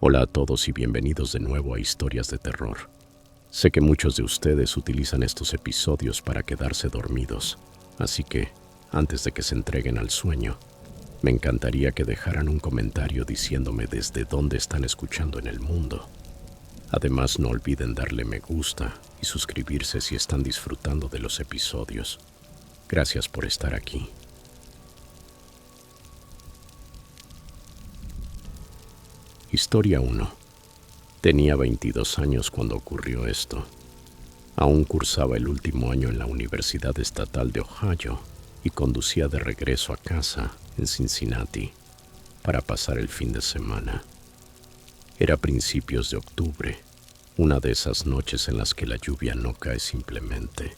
Hola a todos y bienvenidos de nuevo a Historias de Terror. Sé que muchos de ustedes utilizan estos episodios para quedarse dormidos, así que, antes de que se entreguen al sueño, me encantaría que dejaran un comentario diciéndome desde dónde están escuchando en el mundo. Además, no olviden darle me gusta y suscribirse si están disfrutando de los episodios. Gracias por estar aquí. Historia 1. Tenía 22 años cuando ocurrió esto. Aún cursaba el último año en la Universidad Estatal de Ohio y conducía de regreso a casa en Cincinnati para pasar el fin de semana. Era principios de octubre, una de esas noches en las que la lluvia no cae simplemente.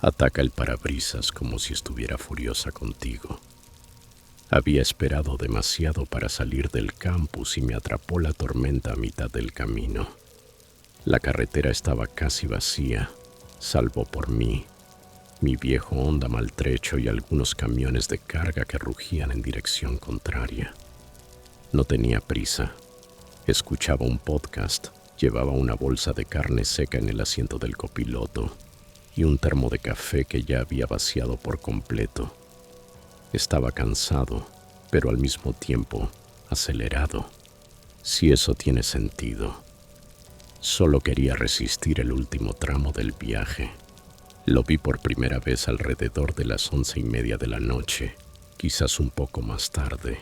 Ataca el parabrisas como si estuviera furiosa contigo. Había esperado demasiado para salir del campus y me atrapó la tormenta a mitad del camino. La carretera estaba casi vacía, salvo por mí, mi viejo Honda maltrecho y algunos camiones de carga que rugían en dirección contraria. No tenía prisa. Escuchaba un podcast, llevaba una bolsa de carne seca en el asiento del copiloto y un termo de café que ya había vaciado por completo. Estaba cansado, pero al mismo tiempo acelerado, si eso tiene sentido. Solo quería resistir el último tramo del viaje. Lo vi por primera vez alrededor de las 11:30 de la noche, quizás un poco más tarde.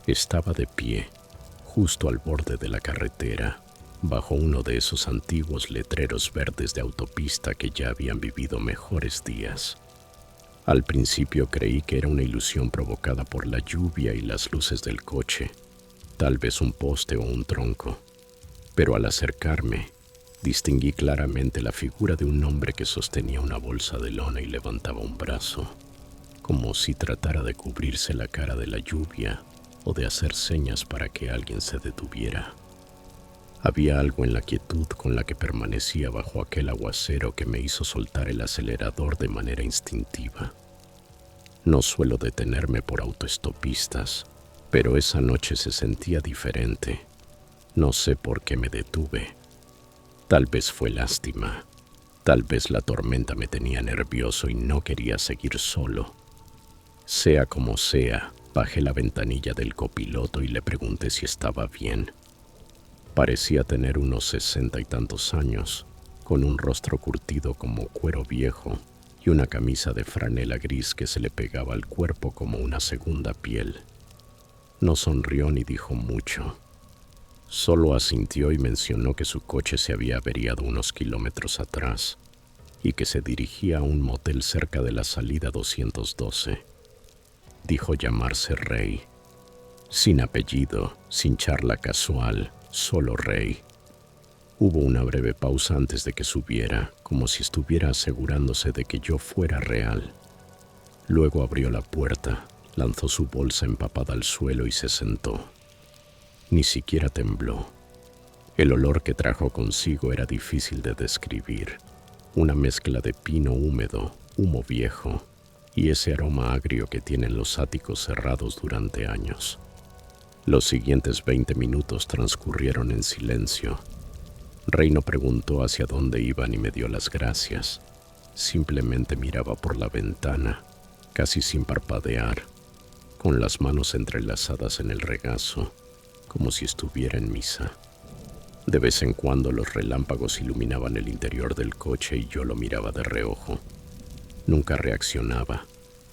Estaba de pie, justo al borde de la carretera, bajo uno de esos antiguos letreros verdes de autopista que ya habían vivido mejores días. Al principio creí que era una ilusión provocada por la lluvia y las luces del coche, tal vez un poste o un tronco, pero al acercarme, distinguí claramente la figura de un hombre que sostenía una bolsa de lona y levantaba un brazo, como si tratara de cubrirse la cara de la lluvia o de hacer señas para que alguien se detuviera. Había algo en la quietud con la que permanecía bajo aquel aguacero que me hizo soltar el acelerador de manera instintiva. No suelo detenerme por autoestopistas, pero esa noche se sentía diferente. No sé por qué me detuve. Tal vez fue lástima. Tal vez la tormenta me tenía nervioso y no quería seguir solo. Sea como sea, bajé la ventanilla del copiloto y le pregunté si estaba bien. Parecía tener unos 60 y tantos años, con un rostro curtido como cuero viejo y una camisa de franela gris que se le pegaba al cuerpo como una segunda piel. No sonrió ni dijo mucho. Solo asintió y mencionó que su coche se había averiado unos kilómetros atrás y que se dirigía a un motel cerca de la salida 212. Dijo llamarse Ray. Sin apellido, sin charla casual, solo Ray. Hubo una breve pausa antes de que subiera, como si estuviera asegurándose de que yo fuera real. Luego abrió la puerta, lanzó su bolsa empapada al suelo y se sentó. Ni siquiera tembló. El olor que trajo consigo era difícil de describir. Una mezcla de pino húmedo, humo viejo y ese aroma agrio que tienen los áticos cerrados durante años. Los siguientes 20 minutos transcurrieron en silencio. Rey no preguntó hacia dónde iba ni me dio las gracias. Simplemente miraba por la ventana, casi sin parpadear, con las manos entrelazadas en el regazo, como si estuviera en misa. De vez en cuando los relámpagos iluminaban el interior del coche y yo lo miraba de reojo. Nunca reaccionaba,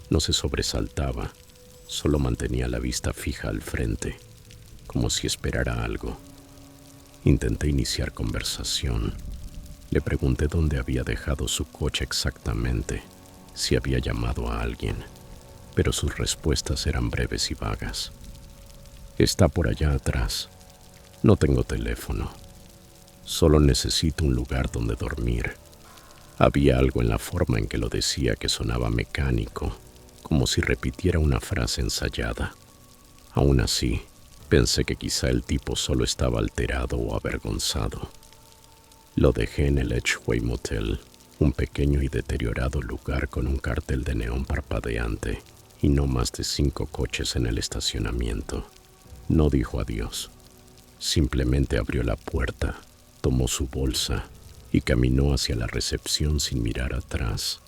no se sobresaltaba, solo mantenía la vista fija al frente, como si esperara algo. Intenté iniciar conversación. Le pregunté dónde había dejado su coche exactamente, si había llamado a alguien, pero sus respuestas eran breves y vagas. Está por allá atrás. No tengo teléfono. Solo necesito un lugar donde dormir. Había algo en la forma en que lo decía que sonaba mecánico, como si repitiera una frase ensayada. Aún así, pensé que quizá el tipo solo estaba alterado o avergonzado. Lo dejé en el Edgeway Motel, un pequeño y deteriorado lugar con un cartel de neón parpadeante y no más de 5 coches en el estacionamiento. No dijo adiós. Simplemente abrió la puerta, tomó su bolsa y caminó hacia la recepción sin mirar atrás.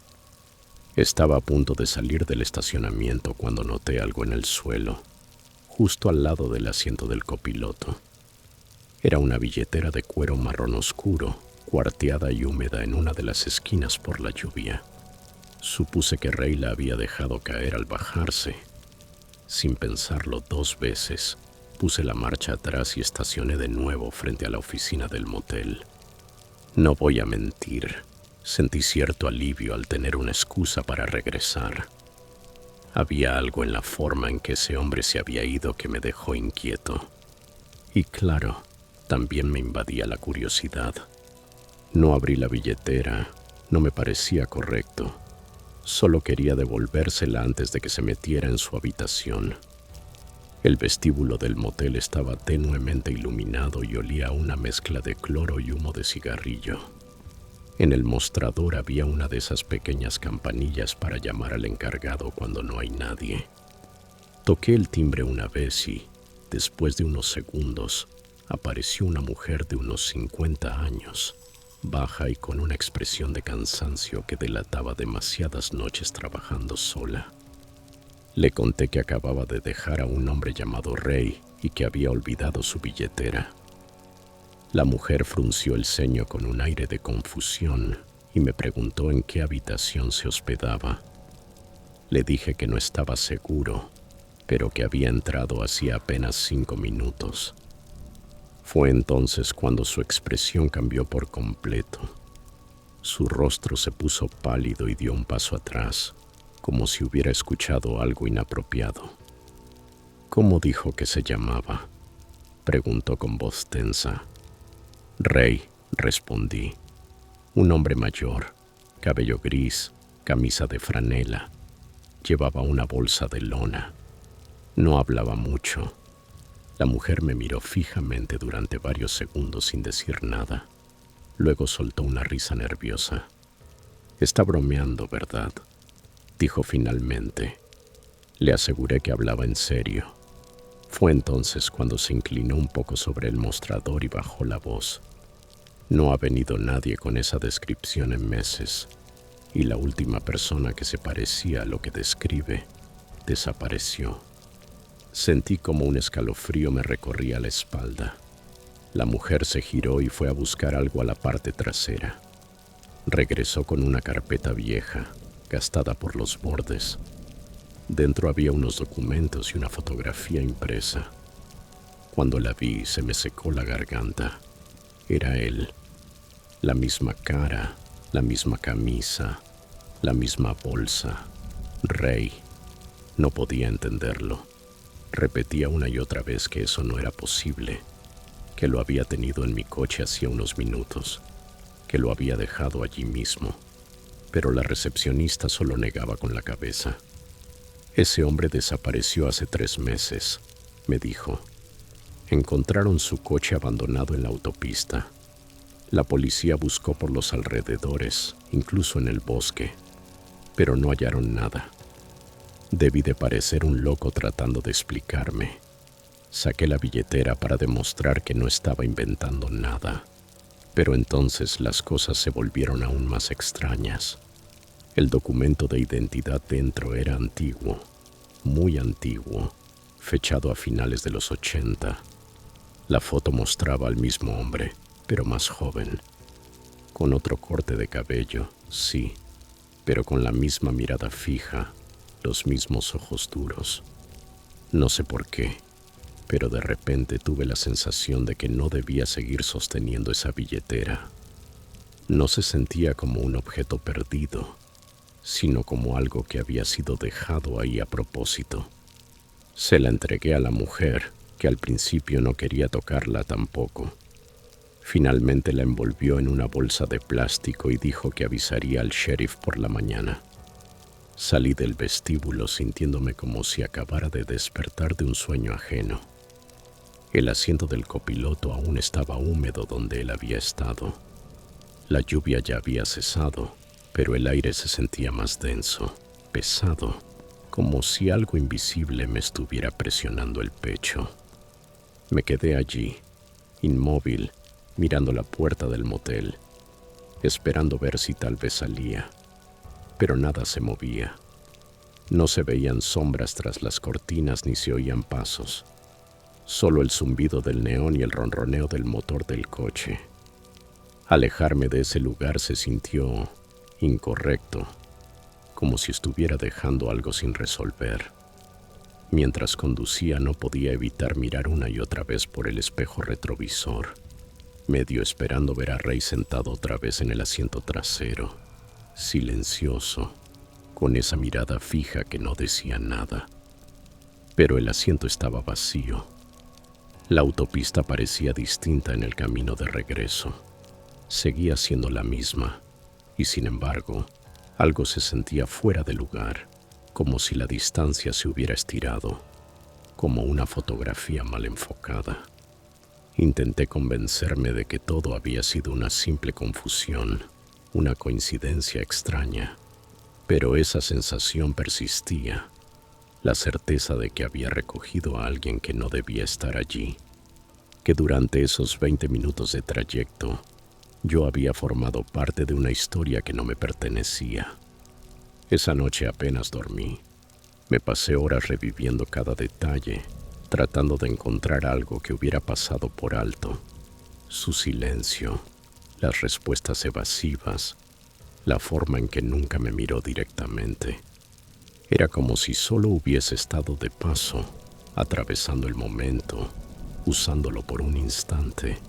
Estaba a punto de salir del estacionamiento cuando noté algo en el suelo, justo al lado del asiento del copiloto. Era una billetera de cuero marrón oscuro, cuarteada y húmeda en una de las esquinas por la lluvia. Supuse que Ray la había dejado caer al bajarse. Sin pensarlo 2 veces, puse la marcha atrás y estacioné de nuevo frente a la oficina del motel. No voy a mentir, sentí cierto alivio al tener una excusa para regresar. Había algo en la forma en que ese hombre se había ido que me dejó inquieto. Y claro, también me invadía la curiosidad. No abrí la billetera, no me parecía correcto. Solo quería devolvérsela antes de que se metiera en su habitación. El vestíbulo del motel estaba tenuemente iluminado y olía a una mezcla de cloro y humo de cigarrillo. En el mostrador había una de esas pequeñas campanillas para llamar al encargado cuando no hay nadie. Toqué el timbre una vez y, después de unos segundos, apareció una mujer de unos 50 años, baja y con una expresión de cansancio que delataba demasiadas noches trabajando sola. Le conté que acababa de dejar a un hombre llamado Ray y que había olvidado su billetera. La mujer frunció el ceño con un aire de confusión y me preguntó en qué habitación se hospedaba. Le dije que no estaba seguro, pero que había entrado hacía apenas 5 minutos. Fue entonces cuando su expresión cambió por completo. Su rostro se puso pálido y dio un paso atrás, como si hubiera escuchado algo inapropiado. ¿Cómo dijo que se llamaba?, preguntó con voz tensa. Ray, respondí. Un hombre mayor, cabello gris, camisa de franela. Llevaba una bolsa de lona. No hablaba mucho. La mujer me miró fijamente durante varios segundos sin decir nada. Luego soltó una risa nerviosa. Está bromeando, ¿verdad?, dijo finalmente. Le aseguré que hablaba en serio. Fue entonces cuando se inclinó un poco sobre el mostrador y bajó la voz. No ha venido nadie con esa descripción en meses, y la última persona que se parecía a lo que describe desapareció. Sentí como un escalofrío me recorría la espalda. La mujer se giró y fue a buscar algo a la parte trasera. Regresó con una carpeta vieja, gastada por los bordes. Dentro había unos documentos y una fotografía impresa. Cuando la vi, se me secó la garganta. Era él. La misma cara, la misma camisa, la misma bolsa. Ray. No podía entenderlo. Repetía una y otra vez que eso no era posible, que lo había tenido en mi coche hacía unos minutos, que lo había dejado allí mismo. Pero la recepcionista solo negaba con la cabeza. Ese hombre desapareció hace 3 meses, me dijo. Encontraron su coche abandonado en la autopista. La policía buscó por los alrededores, incluso en el bosque, pero no hallaron nada. Debí de parecer un loco tratando de explicarme. Saqué la billetera para demostrar que no estaba inventando nada, pero entonces las cosas se volvieron aún más extrañas. El documento de identidad dentro era antiguo, muy antiguo, fechado a finales de los 80. La foto mostraba al mismo hombre, pero más joven, con otro corte de cabello, sí, pero con la misma mirada fija, los mismos ojos duros. No sé por qué, pero de repente tuve la sensación de que no debía seguir sosteniendo esa billetera. No se sentía como un objeto perdido, sino como algo que había sido dejado ahí a propósito. Se la entregué a la mujer, que al principio no quería tocarla tampoco. Finalmente la envolvió en una bolsa de plástico y dijo que avisaría al sheriff por la mañana. Salí del vestíbulo sintiéndome como si acabara de despertar de un sueño ajeno. El asiento del copiloto aún estaba húmedo donde él había estado. La lluvia ya había cesado, pero el aire se sentía más denso, pesado, como si algo invisible me estuviera presionando el pecho. Me quedé allí, inmóvil, mirando la puerta del motel, esperando ver si tal vez salía. Pero nada se movía. No se veían sombras tras las cortinas ni se oían pasos. Solo el zumbido del neón y el ronroneo del motor del coche. Alejarme de ese lugar se sintió incorrecto, como si estuviera dejando algo sin resolver. Mientras conducía no podía evitar mirar una y otra vez por el espejo retrovisor, medio esperando ver a Ray sentado otra vez en el asiento trasero, silencioso, con esa mirada fija que no decía nada. Pero el asiento estaba vacío. La autopista parecía distinta en el camino de regreso. Seguía siendo la misma, y sin embargo, algo se sentía fuera de lugar, como si la distancia se hubiera estirado, como una fotografía mal enfocada. Intenté convencerme de que todo había sido una simple confusión, una coincidencia extraña, pero esa sensación persistía, la certeza de que había recogido a alguien que no debía estar allí, que durante esos 20 minutos de trayecto yo había formado parte de una historia que no me pertenecía. Esa noche apenas dormí. Me pasé horas reviviendo cada detalle, tratando de encontrar algo que hubiera pasado por alto. Su silencio, las respuestas evasivas, la forma en que nunca me miró directamente. Era como si solo hubiese estado de paso, atravesando el momento, usándolo por un instante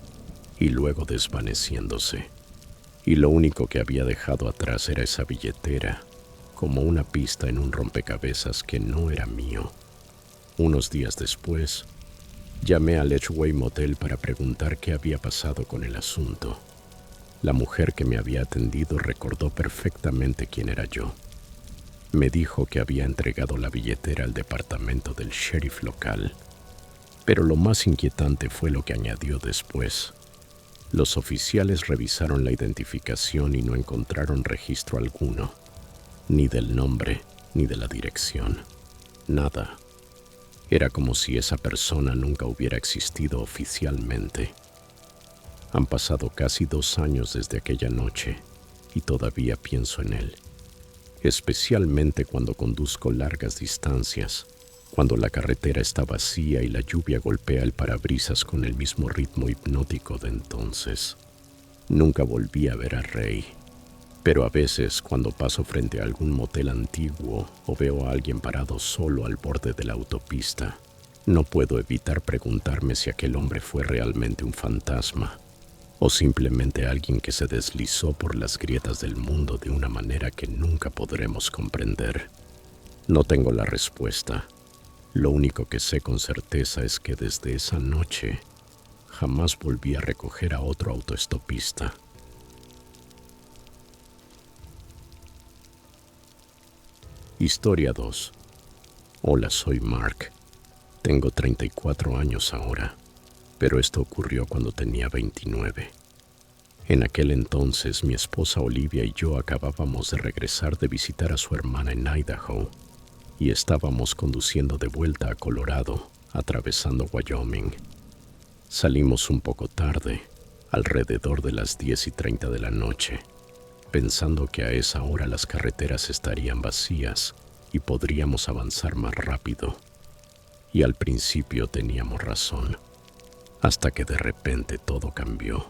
y luego desvaneciéndose. Y lo único que había dejado atrás era esa billetera, como una pista en un rompecabezas que no era mío. Unos días después, llamé al Edgeway Motel para preguntar qué había pasado con el asunto. La mujer que me había atendido recordó perfectamente quién era yo. Me dijo que había entregado la billetera al departamento del sheriff local. Pero lo más inquietante fue lo que añadió después. Los oficiales revisaron la identificación y no encontraron registro alguno, ni del nombre, ni de la dirección. Nada. Era como si esa persona nunca hubiera existido oficialmente. Han pasado casi 2 años desde aquella noche y todavía pienso en él, especialmente cuando conduzco largas distancias, cuando la carretera está vacía y la lluvia golpea el parabrisas con el mismo ritmo hipnótico de entonces. Nunca volví a ver a Ray, pero a veces cuando paso frente a algún motel antiguo o veo a alguien parado solo al borde de la autopista, no puedo evitar preguntarme si aquel hombre fue realmente un fantasma o simplemente alguien que se deslizó por las grietas del mundo de una manera que nunca podremos comprender. No tengo la respuesta. Lo único que sé con certeza es que desde esa noche jamás volví a recoger a otro autoestopista. Historia 2. Hola, soy Mark. Tengo 34 años ahora, pero esto ocurrió cuando tenía 29. En aquel entonces, mi esposa Olivia y yo acabábamos de regresar de visitar a su hermana en Idaho y estábamos conduciendo de vuelta a Colorado, atravesando Wyoming. Salimos un poco tarde, alrededor de las 10:30 de la noche, pensando que a esa hora las carreteras estarían vacías y podríamos avanzar más rápido. Y al principio teníamos razón, hasta que de repente todo cambió.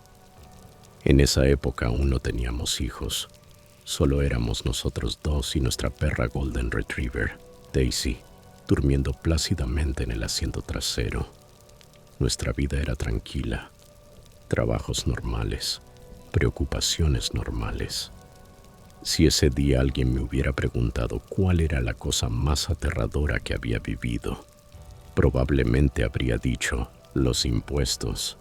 En esa época aún no teníamos hijos, solo éramos nosotros dos y nuestra perra Golden Retriever, Daisy, durmiendo plácidamente en el asiento trasero. Nuestra vida era tranquila, trabajos normales, preocupaciones normales. Si ese día alguien me hubiera preguntado cuál era la cosa más aterradora que había vivido, probablemente habría dicho los impuestos.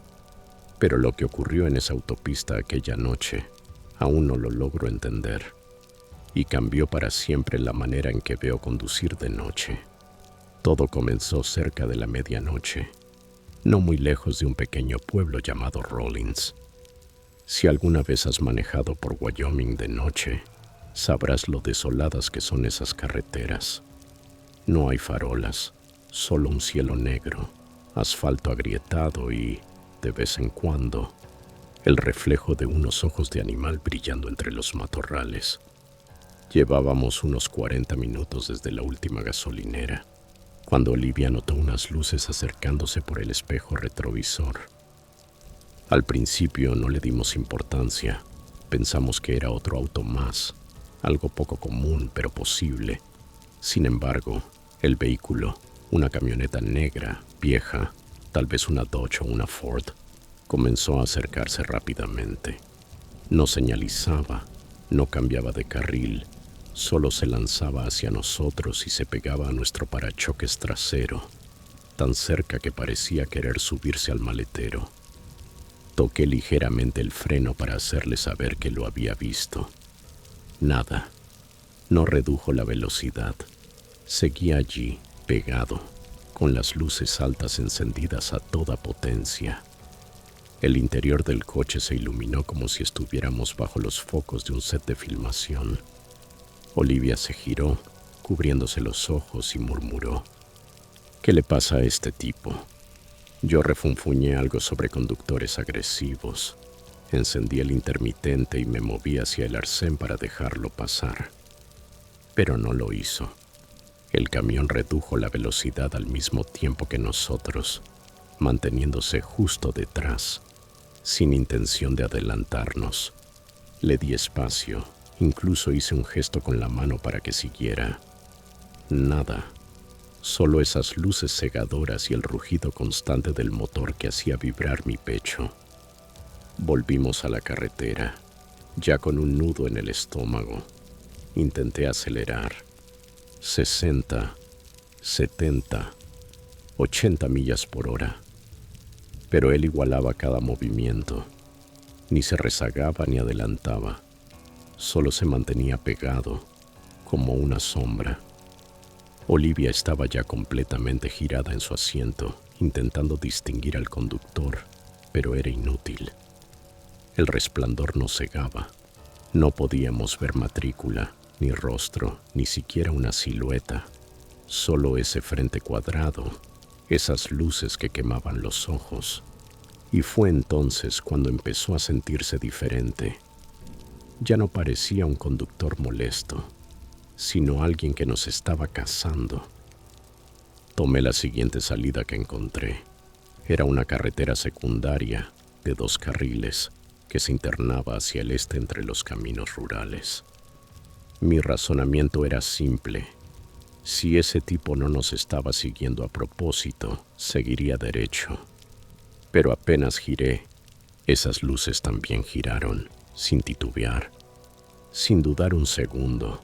Pero lo que ocurrió en esa autopista aquella noche, aún no lo logro entender. Y cambió para siempre la manera en que veo conducir de noche. Todo comenzó cerca de la medianoche, no muy lejos de un pequeño pueblo llamado Rawlins. Si alguna vez has manejado por Wyoming de noche, sabrás lo desoladas que son esas carreteras. No hay farolas, solo un cielo negro, asfalto agrietado y de vez en cuando, el reflejo de unos ojos de animal brillando entre los matorrales. Llevábamos unos 40 minutos desde la última gasolinera, cuando Olivia notó unas luces acercándose por el espejo retrovisor. Al principio no le dimos importancia, pensamos que era otro auto más, algo poco común pero posible. Sin embargo, el vehículo, una camioneta negra, vieja, tal vez una Dodge o una Ford, comenzó a acercarse rápidamente. No señalizaba, no cambiaba de carril, solo se lanzaba hacia nosotros y se pegaba a nuestro parachoques trasero, tan cerca que parecía querer subirse al maletero. Toqué ligeramente el freno para hacerle saber que lo había visto. Nada. No redujo la velocidad. Seguía allí, pegado, con las luces altas encendidas a toda potencia. El interior del coche se iluminó como si estuviéramos bajo los focos de un set de filmación. Olivia se giró, cubriéndose los ojos, y murmuró: «¿Qué le pasa a este tipo?». Yo refunfuñé algo sobre conductores agresivos. Encendí el intermitente y me moví hacia el arcén para dejarlo pasar. Pero no lo hizo. El camión redujo la velocidad al mismo tiempo que nosotros, manteniéndose justo detrás, sin intención de adelantarnos. Le di espacio, incluso hice un gesto con la mano para que siguiera. Nada. Solo esas luces cegadoras y el rugido constante del motor que hacía vibrar mi pecho. Volvimos a la carretera, ya con un nudo en el estómago. Intenté acelerar. 60, 70, 80 millas por hora. Pero él igualaba cada movimiento. Ni se rezagaba ni adelantaba. Solo se mantenía pegado, como una sombra. Olivia estaba ya completamente girada en su asiento, intentando distinguir al conductor, pero era inútil. El resplandor nos cegaba. No podíamos ver matrícula, ni rostro, ni siquiera una silueta. Solo ese frente cuadrado, esas luces que quemaban los ojos. Y fue entonces cuando empezó a sentirse diferente. Ya no parecía un conductor molesto, sino alguien que nos estaba cazando. Tomé la siguiente salida que encontré. Era una carretera secundaria de 2 carriles que se internaba hacia el este entre los caminos rurales. Mi razonamiento era simple. Si ese tipo no nos estaba siguiendo a propósito, seguiría derecho. Pero apenas giré, esas luces también giraron, sin titubear, sin dudar un segundo.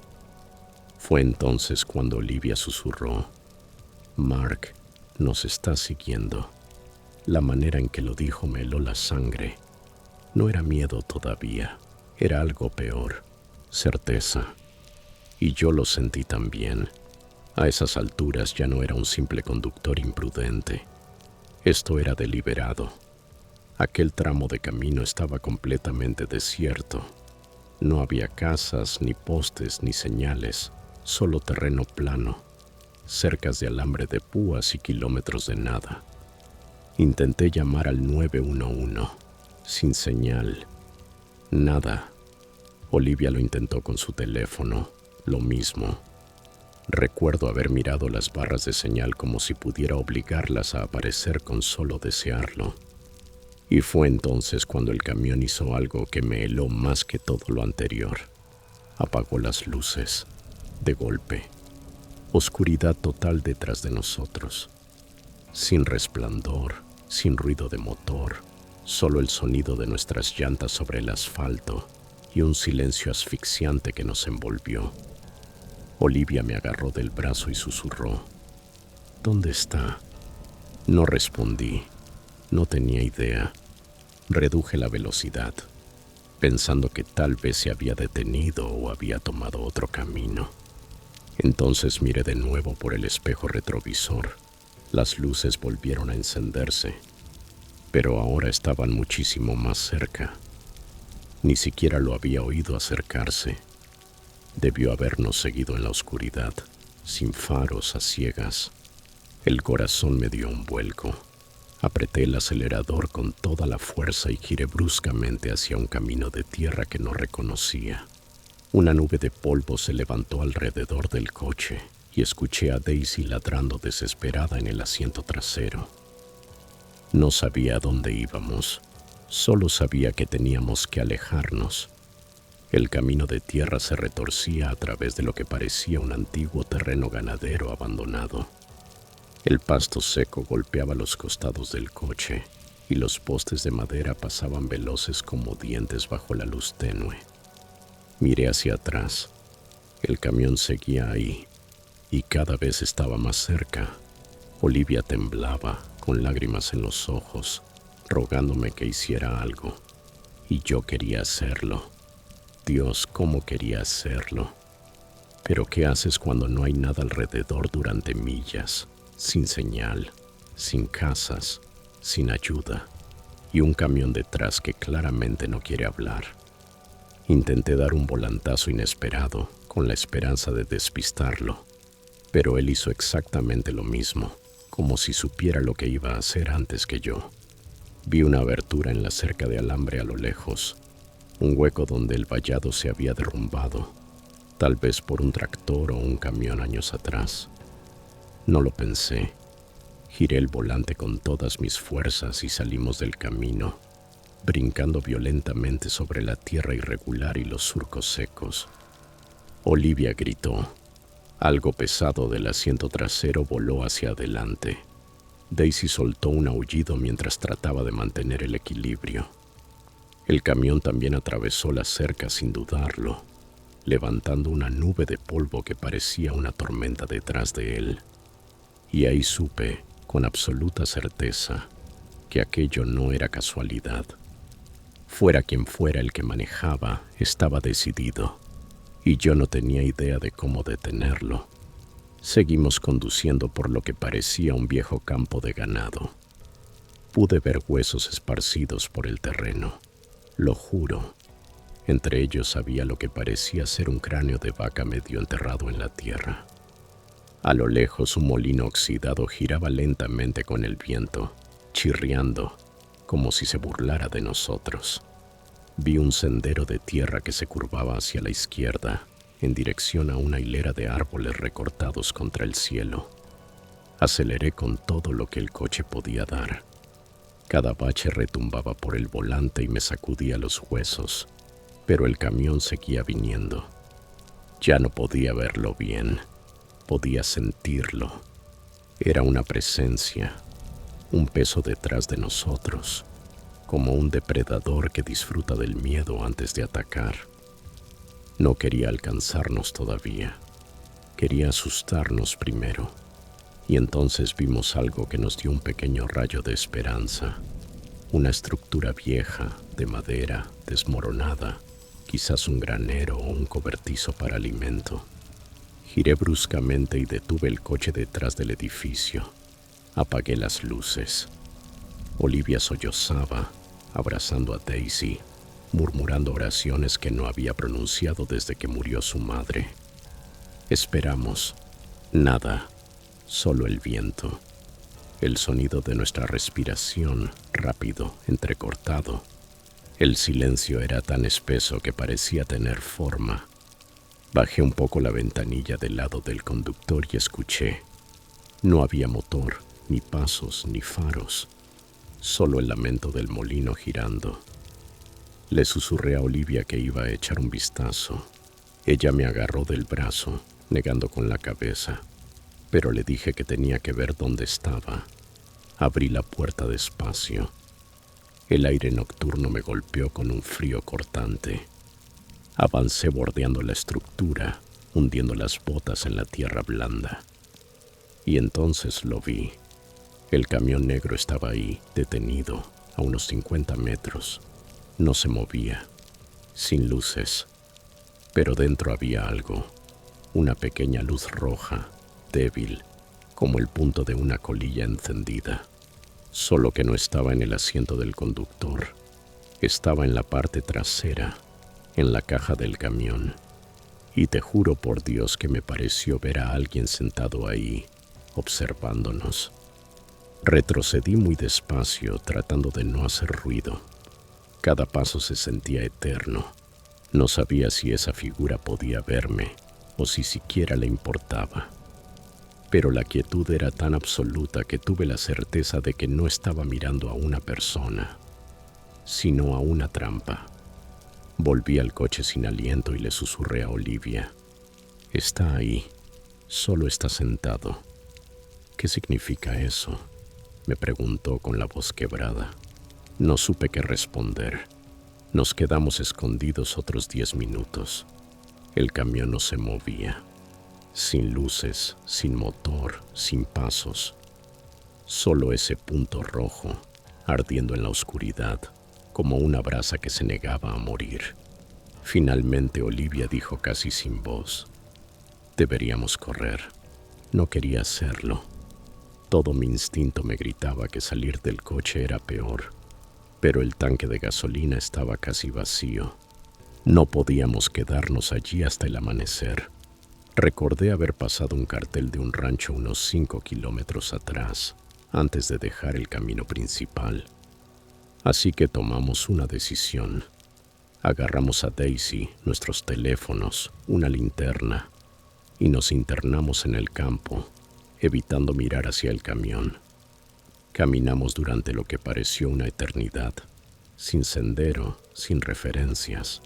Fue entonces cuando Olivia susurró: «Mark nos está siguiendo». La manera en que lo dijo me heló la sangre. No era miedo todavía, era algo peor, certeza. Y yo lo sentí también. A esas alturas ya no era un simple conductor imprudente. Esto era deliberado. Aquel tramo de camino estaba completamente desierto. No había casas, ni postes, ni señales. Solo terreno plano, cercas de alambre de púas y kilómetros de nada. Intenté llamar al 911, sin señal. Nada. Olivia lo intentó con su teléfono, lo mismo. Recuerdo haber mirado las barras de señal como si pudiera obligarlas a aparecer con solo desearlo. Y fue entonces cuando el camión hizo algo que me heló más que todo lo anterior. Apagó las luces. De golpe, oscuridad total detrás de nosotros. Sin resplandor, sin ruido de motor, solo el sonido de nuestras llantas sobre el asfalto y un silencio asfixiante que nos envolvió. Olivia me agarró del brazo y susurró: «¿Dónde está?». No respondí. No tenía idea. Reduje la velocidad, pensando que tal vez se había detenido o había tomado otro camino. Entonces miré de nuevo por el espejo retrovisor. Las luces volvieron a encenderse, pero ahora estaban muchísimo más cerca. Ni siquiera lo había oído acercarse. Debió habernos seguido en la oscuridad, sin faros, a ciegas. El corazón me dio un vuelco. Apreté el acelerador con toda la fuerza y giré bruscamente hacia un camino de tierra que no reconocía. Una nube de polvo se levantó alrededor del coche y escuché a Daisy ladrando desesperada en el asiento trasero. No sabía a dónde íbamos, solo sabía que teníamos que alejarnos. El camino de tierra se retorcía a través de lo que parecía un antiguo terreno ganadero abandonado. El pasto seco golpeaba los costados del coche y los postes de madera pasaban veloces como dientes bajo la luz tenue. Miré hacia atrás. El camión seguía ahí y cada vez estaba más cerca. Olivia temblaba, con lágrimas en los ojos, rogándome que hiciera algo. Y yo quería hacerlo. Dios, cómo quería hacerlo. Pero ¿qué haces cuando no hay nada alrededor durante millas? Sin señal, sin casas, sin ayuda, y un camión detrás que claramente no quiere hablar. Intenté dar un volantazo inesperado, con la esperanza de despistarlo, pero él hizo exactamente lo mismo, como si supiera lo que iba a hacer antes que yo. Vi una abertura en la cerca de alambre a lo lejos, un hueco donde el vallado se había derrumbado, tal vez por un tractor o un camión años atrás. No lo pensé. Giré el volante con todas mis fuerzas y salimos del camino, brincando violentamente sobre la tierra irregular y los surcos secos. Olivia gritó. Algo pesado del asiento trasero voló hacia adelante. Daisy soltó un aullido mientras trataba de mantener el equilibrio. El camión también atravesó la cerca sin dudarlo, levantando una nube de polvo que parecía una tormenta detrás de él. Y ahí supe, con absoluta certeza, que aquello no era casualidad. Fuera quien fuera el que manejaba, estaba decidido, y yo no tenía idea de cómo detenerlo. Seguimos conduciendo por lo que parecía un viejo campo de ganado. Pude ver huesos esparcidos por el terreno, lo juro. Entre ellos había lo que parecía ser un cráneo de vaca medio enterrado en la tierra. A lo lejos un molino oxidado giraba lentamente con el viento, chirriando, como si se burlara de nosotros. Vi un sendero de tierra que se curvaba hacia la izquierda, en dirección a una hilera de árboles recortados contra el cielo. Aceleré con todo lo que el coche podía dar. Cada bache retumbaba por el volante y me sacudía los huesos, pero el camión seguía viniendo. Ya no podía verlo bien. Podía sentirlo. Era una presencia, un peso detrás de nosotros, como un depredador que disfruta del miedo antes de atacar. No quería alcanzarnos todavía. Quería asustarnos primero. Y entonces vimos algo que nos dio un pequeño rayo de esperanza. Una estructura vieja, de madera, desmoronada, quizás un granero o un cobertizo para alimento. Giré bruscamente y detuve el coche detrás del edificio. Apagué las luces. Olivia sollozaba, abrazando a Daisy, murmurando oraciones que no había pronunciado desde que murió su madre. Esperamos. Nada, solo el viento. El sonido de nuestra respiración, rápido, entrecortado. El silencio era tan espeso que parecía tener forma. Bajé un poco la ventanilla del lado del conductor y escuché. No había motor, ni pasos, ni faros. Solo el lamento del molino girando. Le susurré a Olivia que iba a echar un vistazo. Ella me agarró del brazo, negando con la cabeza, pero le dije que tenía que ver dónde estaba. Abrí la puerta despacio. El aire nocturno me golpeó con un frío cortante. Avancé bordeando la estructura, hundiendo las botas en la tierra blanda. Y entonces lo vi. El camión negro estaba ahí, detenido, a unos 50 metros. No se movía, sin luces. Pero dentro había algo, una pequeña luz roja, débil, como el punto de una colilla encendida. Solo que no estaba en el asiento del conductor. Estaba en la parte trasera, en la caja del camión, y te juro por Dios que me pareció ver a alguien sentado ahí, observándonos. Retrocedí muy despacio, tratando de no hacer ruido. Cada paso se sentía eterno. No sabía si esa figura podía verme o si siquiera le importaba. Pero la quietud era tan absoluta que tuve la certeza de que no estaba mirando a una persona, sino a una trampa. Volví al coche sin aliento y le susurré a Olivia: «Está ahí, solo está sentado». «¿Qué significa eso?», me preguntó con la voz quebrada. No supe qué responder. Nos quedamos escondidos otros 10 minutos. El camión no se movía. Sin luces, sin motor, sin pasos. Solo ese punto rojo, ardiendo en la oscuridad, como una brasa que se negaba a morir. Finalmente Olivia dijo casi sin voz: «Deberíamos correr». No quería hacerlo. Todo mi instinto me gritaba que salir del coche era peor, pero el tanque de gasolina estaba casi vacío. No podíamos quedarnos allí hasta el amanecer. Recordé haber pasado un cartel de un rancho unos 5 kilómetros atrás, antes de dejar el camino principal. Así que tomamos una decisión. Agarramos a Daisy, nuestros teléfonos, una linterna, y nos internamos en el campo, evitando mirar hacia el camión. Caminamos durante lo que pareció una eternidad, sin sendero, sin referencias,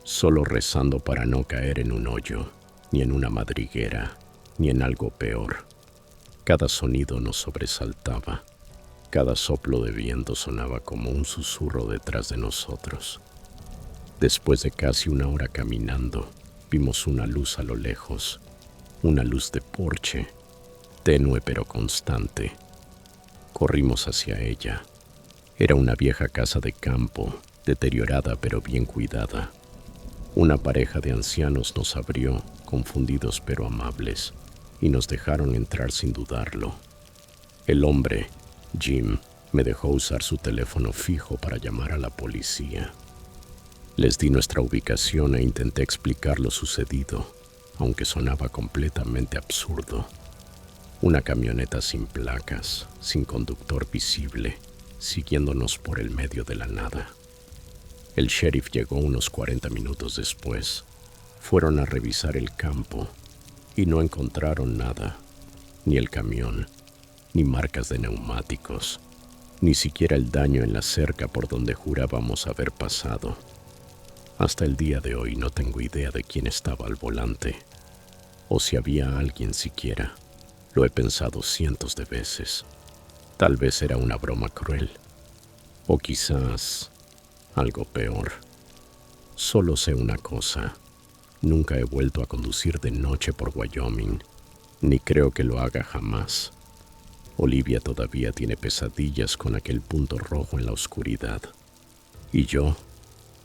solo rezando para no caer en un hoyo, ni en una madriguera, ni en algo peor. Cada sonido nos sobresaltaba. Cada soplo de viento sonaba como un susurro detrás de nosotros. Después de casi una hora caminando, vimos una luz a lo lejos, una luz de porche, tenue pero constante. Corrimos hacia ella. Era una vieja casa de campo, deteriorada pero bien cuidada. Una pareja de ancianos nos abrió, confundidos pero amables, y nos dejaron entrar sin dudarlo. El hombre, Jim, me dejó usar su teléfono fijo para llamar a la policía. Les di nuestra ubicación e intenté explicar lo sucedido, aunque sonaba completamente absurdo. Una camioneta sin placas, sin conductor visible, siguiéndonos por el medio de la nada. El sheriff llegó unos 40 minutos después. Fueron a revisar el campo y no encontraron nada, ni el camión, ni marcas de neumáticos, ni siquiera el daño en la cerca por donde jurábamos haber pasado. Hasta el día de hoy no tengo idea de quién estaba al volante, o si había alguien siquiera. Lo he pensado cientos de veces. Tal vez era una broma cruel, o quizás algo peor. Solo sé una cosa: nunca he vuelto a conducir de noche por Wyoming, ni creo que lo haga jamás. Olivia todavía tiene pesadillas con aquel punto rojo en la oscuridad. Y yo,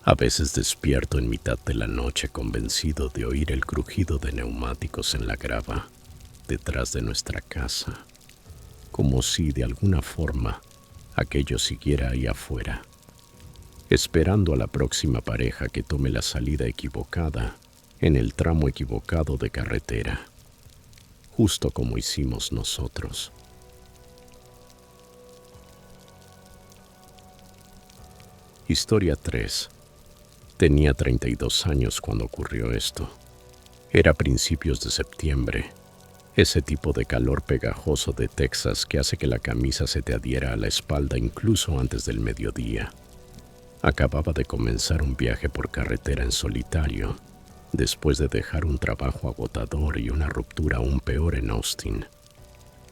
a veces despierto en mitad de la noche convencido de oír el crujido de neumáticos en la grava detrás de nuestra casa, como si de alguna forma aquello siguiera ahí afuera, esperando a la próxima pareja que tome la salida equivocada en el tramo equivocado de carretera, justo como hicimos nosotros. Historia 3. Tenía 32 años cuando ocurrió esto. Era principios de septiembre, ese tipo de calor pegajoso de Texas que hace que la camisa se te adhiera a la espalda incluso antes del mediodía. Acababa de comenzar un viaje por carretera en solitario, después de dejar un trabajo agotador y una ruptura aún peor en Austin.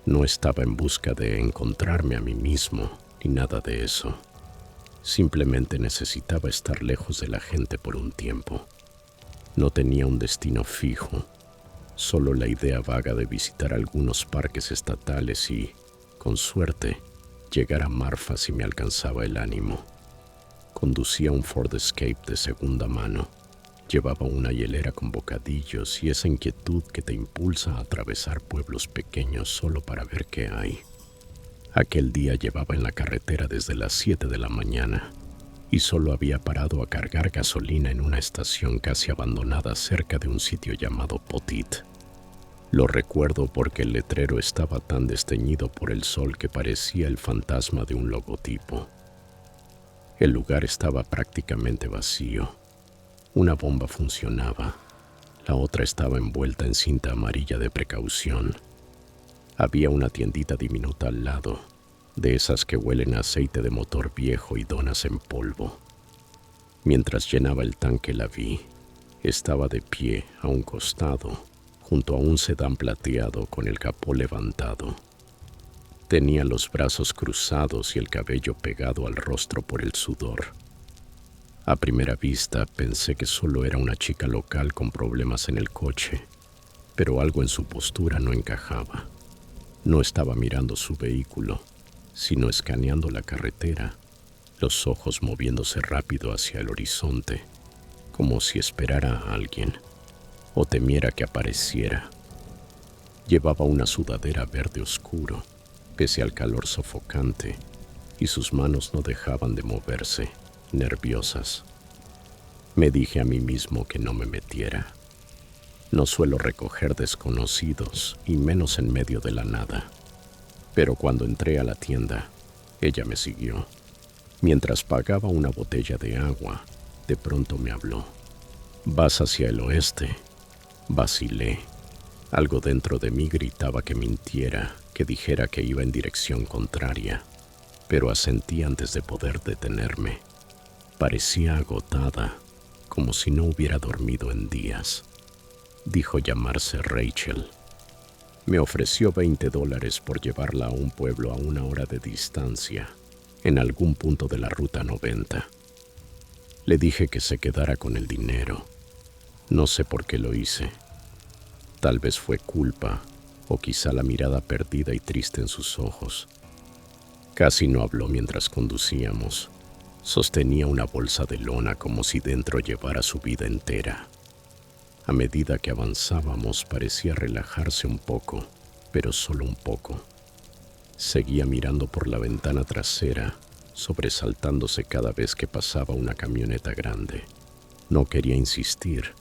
No estaba en busca de encontrarme a mí mismo, ni nada de eso. Simplemente necesitaba estar lejos de la gente por un tiempo. No tenía un destino fijo, solo la idea vaga de visitar algunos parques estatales y, con suerte, llegar a Marfa si me alcanzaba el ánimo. Conducía un Ford Escape de segunda mano. Llevaba una hielera con bocadillos y esa inquietud que te impulsa a atravesar pueblos pequeños solo para ver qué hay. Aquel día llevaba en la carretera desde las 7 de la mañana y solo había parado a cargar gasolina en una estación casi abandonada cerca de un sitio llamado Potit. Lo recuerdo porque el letrero estaba tan desteñido por el sol que parecía el fantasma de un logotipo. El lugar estaba prácticamente vacío. Una bomba funcionaba, la otra estaba envuelta en cinta amarilla de precaución. Había una tiendita diminuta al lado, de esas que huelen a aceite de motor viejo y donas en polvo. Mientras llenaba el tanque la vi. Estaba de pie a un costado, junto a un sedán plateado con el capó levantado. Tenía los brazos cruzados y el cabello pegado al rostro por el sudor. A primera vista pensé que solo era una chica local con problemas en el coche, pero algo en su postura no encajaba. No estaba mirando su vehículo, sino escaneando la carretera, los ojos moviéndose rápido hacia el horizonte, como si esperara a alguien o temiera que apareciera. Llevaba una sudadera verde oscuro, pese al calor sofocante, y sus manos no dejaban de moverse, nerviosas. Me dije a mí mismo que no me metiera. No suelo recoger desconocidos, y menos en medio de la nada. Pero cuando entré a la tienda, ella me siguió. Mientras pagaba una botella de agua, de pronto me habló. «¿Vas hacia el oeste?» Vacilé. Algo dentro de mí gritaba que mintiera, que dijera que iba en dirección contraria, pero asentí antes de poder detenerme. Parecía agotada, como si no hubiera dormido en días. Dijo llamarse Rachel. Me ofreció $20 por llevarla a un pueblo a 1 hora de distancia, en algún punto de la ruta 90. Le dije que se quedara con el dinero. No sé por qué lo hice. Tal vez fue culpa, o quizá la mirada perdida y triste en sus ojos. Casi no habló mientras conducíamos. Sostenía una bolsa de lona como si dentro llevara su vida entera. A medida que avanzábamos parecía relajarse un poco, pero solo un poco. Seguía mirando por la ventana trasera, sobresaltándose cada vez que pasaba una camioneta grande. No quería insistir,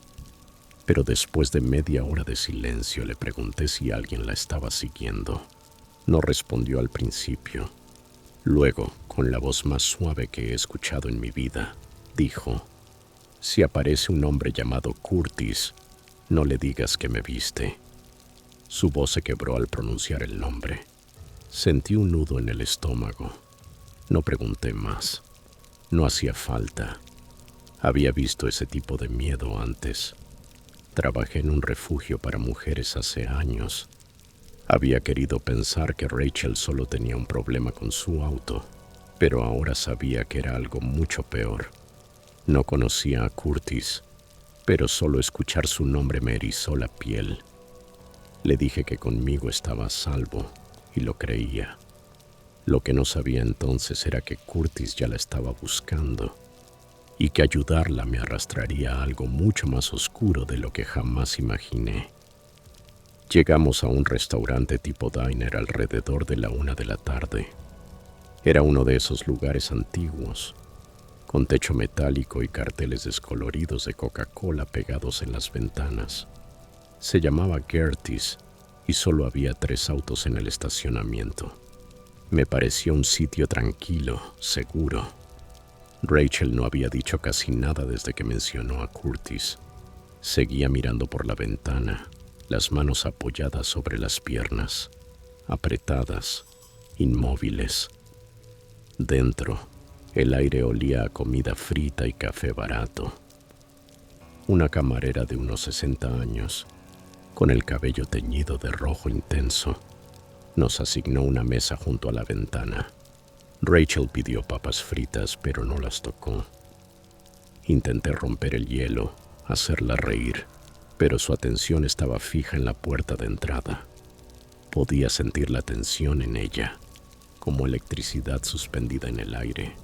pero después de media hora de silencio le pregunté si alguien la estaba siguiendo. No respondió al principio. Luego, con la voz más suave que he escuchado en mi vida, dijo: «Si aparece un hombre llamado Curtis, no le digas que me viste». Su voz se quebró al pronunciar el nombre. Sentí un nudo en el estómago. No pregunté más. No hacía falta. Había visto ese tipo de miedo antes. Trabajé en un refugio para mujeres hace años. Había querido pensar que Rachel solo tenía un problema con su auto, pero ahora sabía que era algo mucho peor. No conocía a Curtis, pero solo escuchar su nombre me erizó la piel. Le dije que conmigo estaba a salvo, y lo creía. Lo que no sabía entonces era que Curtis ya la estaba buscando, y que ayudarla me arrastraría a algo mucho más oscuro de lo que jamás imaginé. Llegamos a un restaurante tipo diner alrededor de la 1 de la tarde. Era uno de esos lugares antiguos, con techo metálico y carteles descoloridos de Coca-Cola pegados en las ventanas. Se llamaba Gertie's y solo había 3 autos en el estacionamiento. Me pareció un sitio tranquilo, seguro. Rachel no había dicho casi nada desde que mencionó a Curtis. Seguía mirando por la ventana, las manos apoyadas sobre las piernas, apretadas, inmóviles. Dentro, el aire olía a comida frita y café barato. Una camarera de unos 60 años, con el cabello teñido de rojo intenso, nos asignó una mesa junto a la ventana. Rachel pidió papas fritas, pero no las tocó. Intenté romper el hielo, hacerla reír, pero su atención estaba fija en la puerta de entrada. Podía sentir la tensión en ella, como electricidad suspendida en el aire.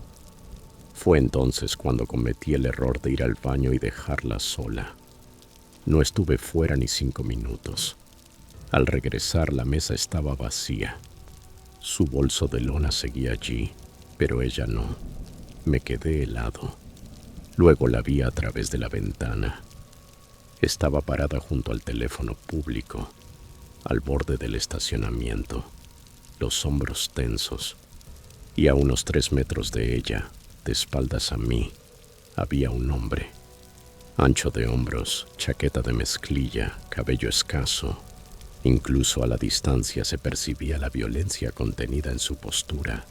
Fue entonces cuando cometí el error de ir al baño y dejarla sola. No estuve fuera ni 5 minutos. Al regresar, la mesa estaba vacía. Su bolso de lona seguía allí, pero ella no. Me quedé helado. Luego la vi a través de la ventana. Estaba parada junto al teléfono público. al borde del estacionamiento, los hombros tensos, y a unos 3 metros de ella, de espaldas a mí, había un hombre, ancho de hombros, chaqueta de mezclilla, cabello escaso. Incluso a la distancia se percibía la violencia contenida en su postura,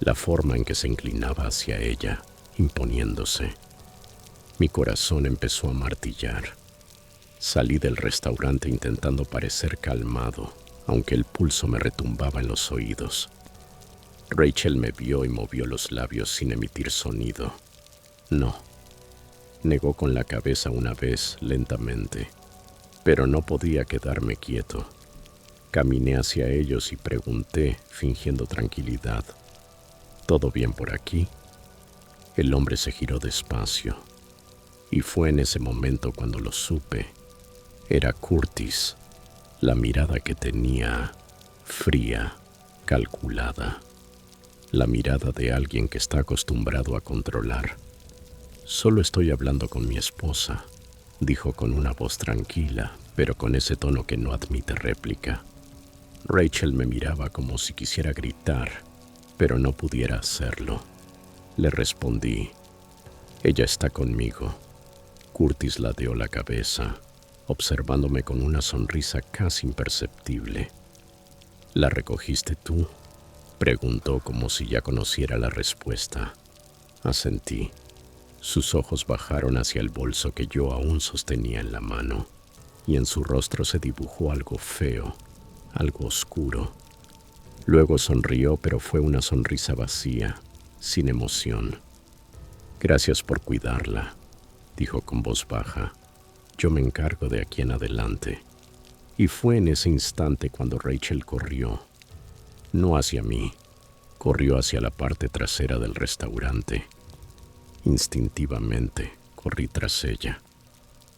la forma en que se inclinaba hacia ella, imponiéndose. Mi corazón empezó a martillar. Salí del restaurante intentando parecer calmado, aunque el pulso me retumbaba en los oídos. Rachel me vio y movió los labios sin emitir sonido. No, negó con la cabeza una vez, lentamente, pero no podía quedarme quieto. Caminé hacia ellos y pregunté, fingiendo tranquilidad, ¿todo bien por aquí? El hombre se giró despacio, y fue en ese momento cuando lo supe. Era Curtis. La mirada que tenía, fría, calculada. La mirada de alguien que está acostumbrado a controlar. Solo estoy hablando con mi esposa, dijo con una voz tranquila, pero con ese tono que no admite réplica. Rachel me miraba como si quisiera gritar, pero no pudiera hacerlo. Le respondí, ella está conmigo. Curtis ladeó la cabeza, observándome con una sonrisa casi imperceptible. ¿La recogiste tú?, preguntó como si ya conociera la respuesta. Asentí. Sus ojos bajaron hacia el bolso que yo aún sostenía en la mano, y en su rostro se dibujó algo feo, algo oscuro. Luego sonrió, pero fue una sonrisa vacía, sin emoción. Gracias por cuidarla, dijo con voz baja. Yo me encargo de aquí en adelante. Y fue en ese instante cuando Rachel corrió. No hacia mí, corrió hacia la parte trasera del restaurante. Instintivamente corrí tras ella.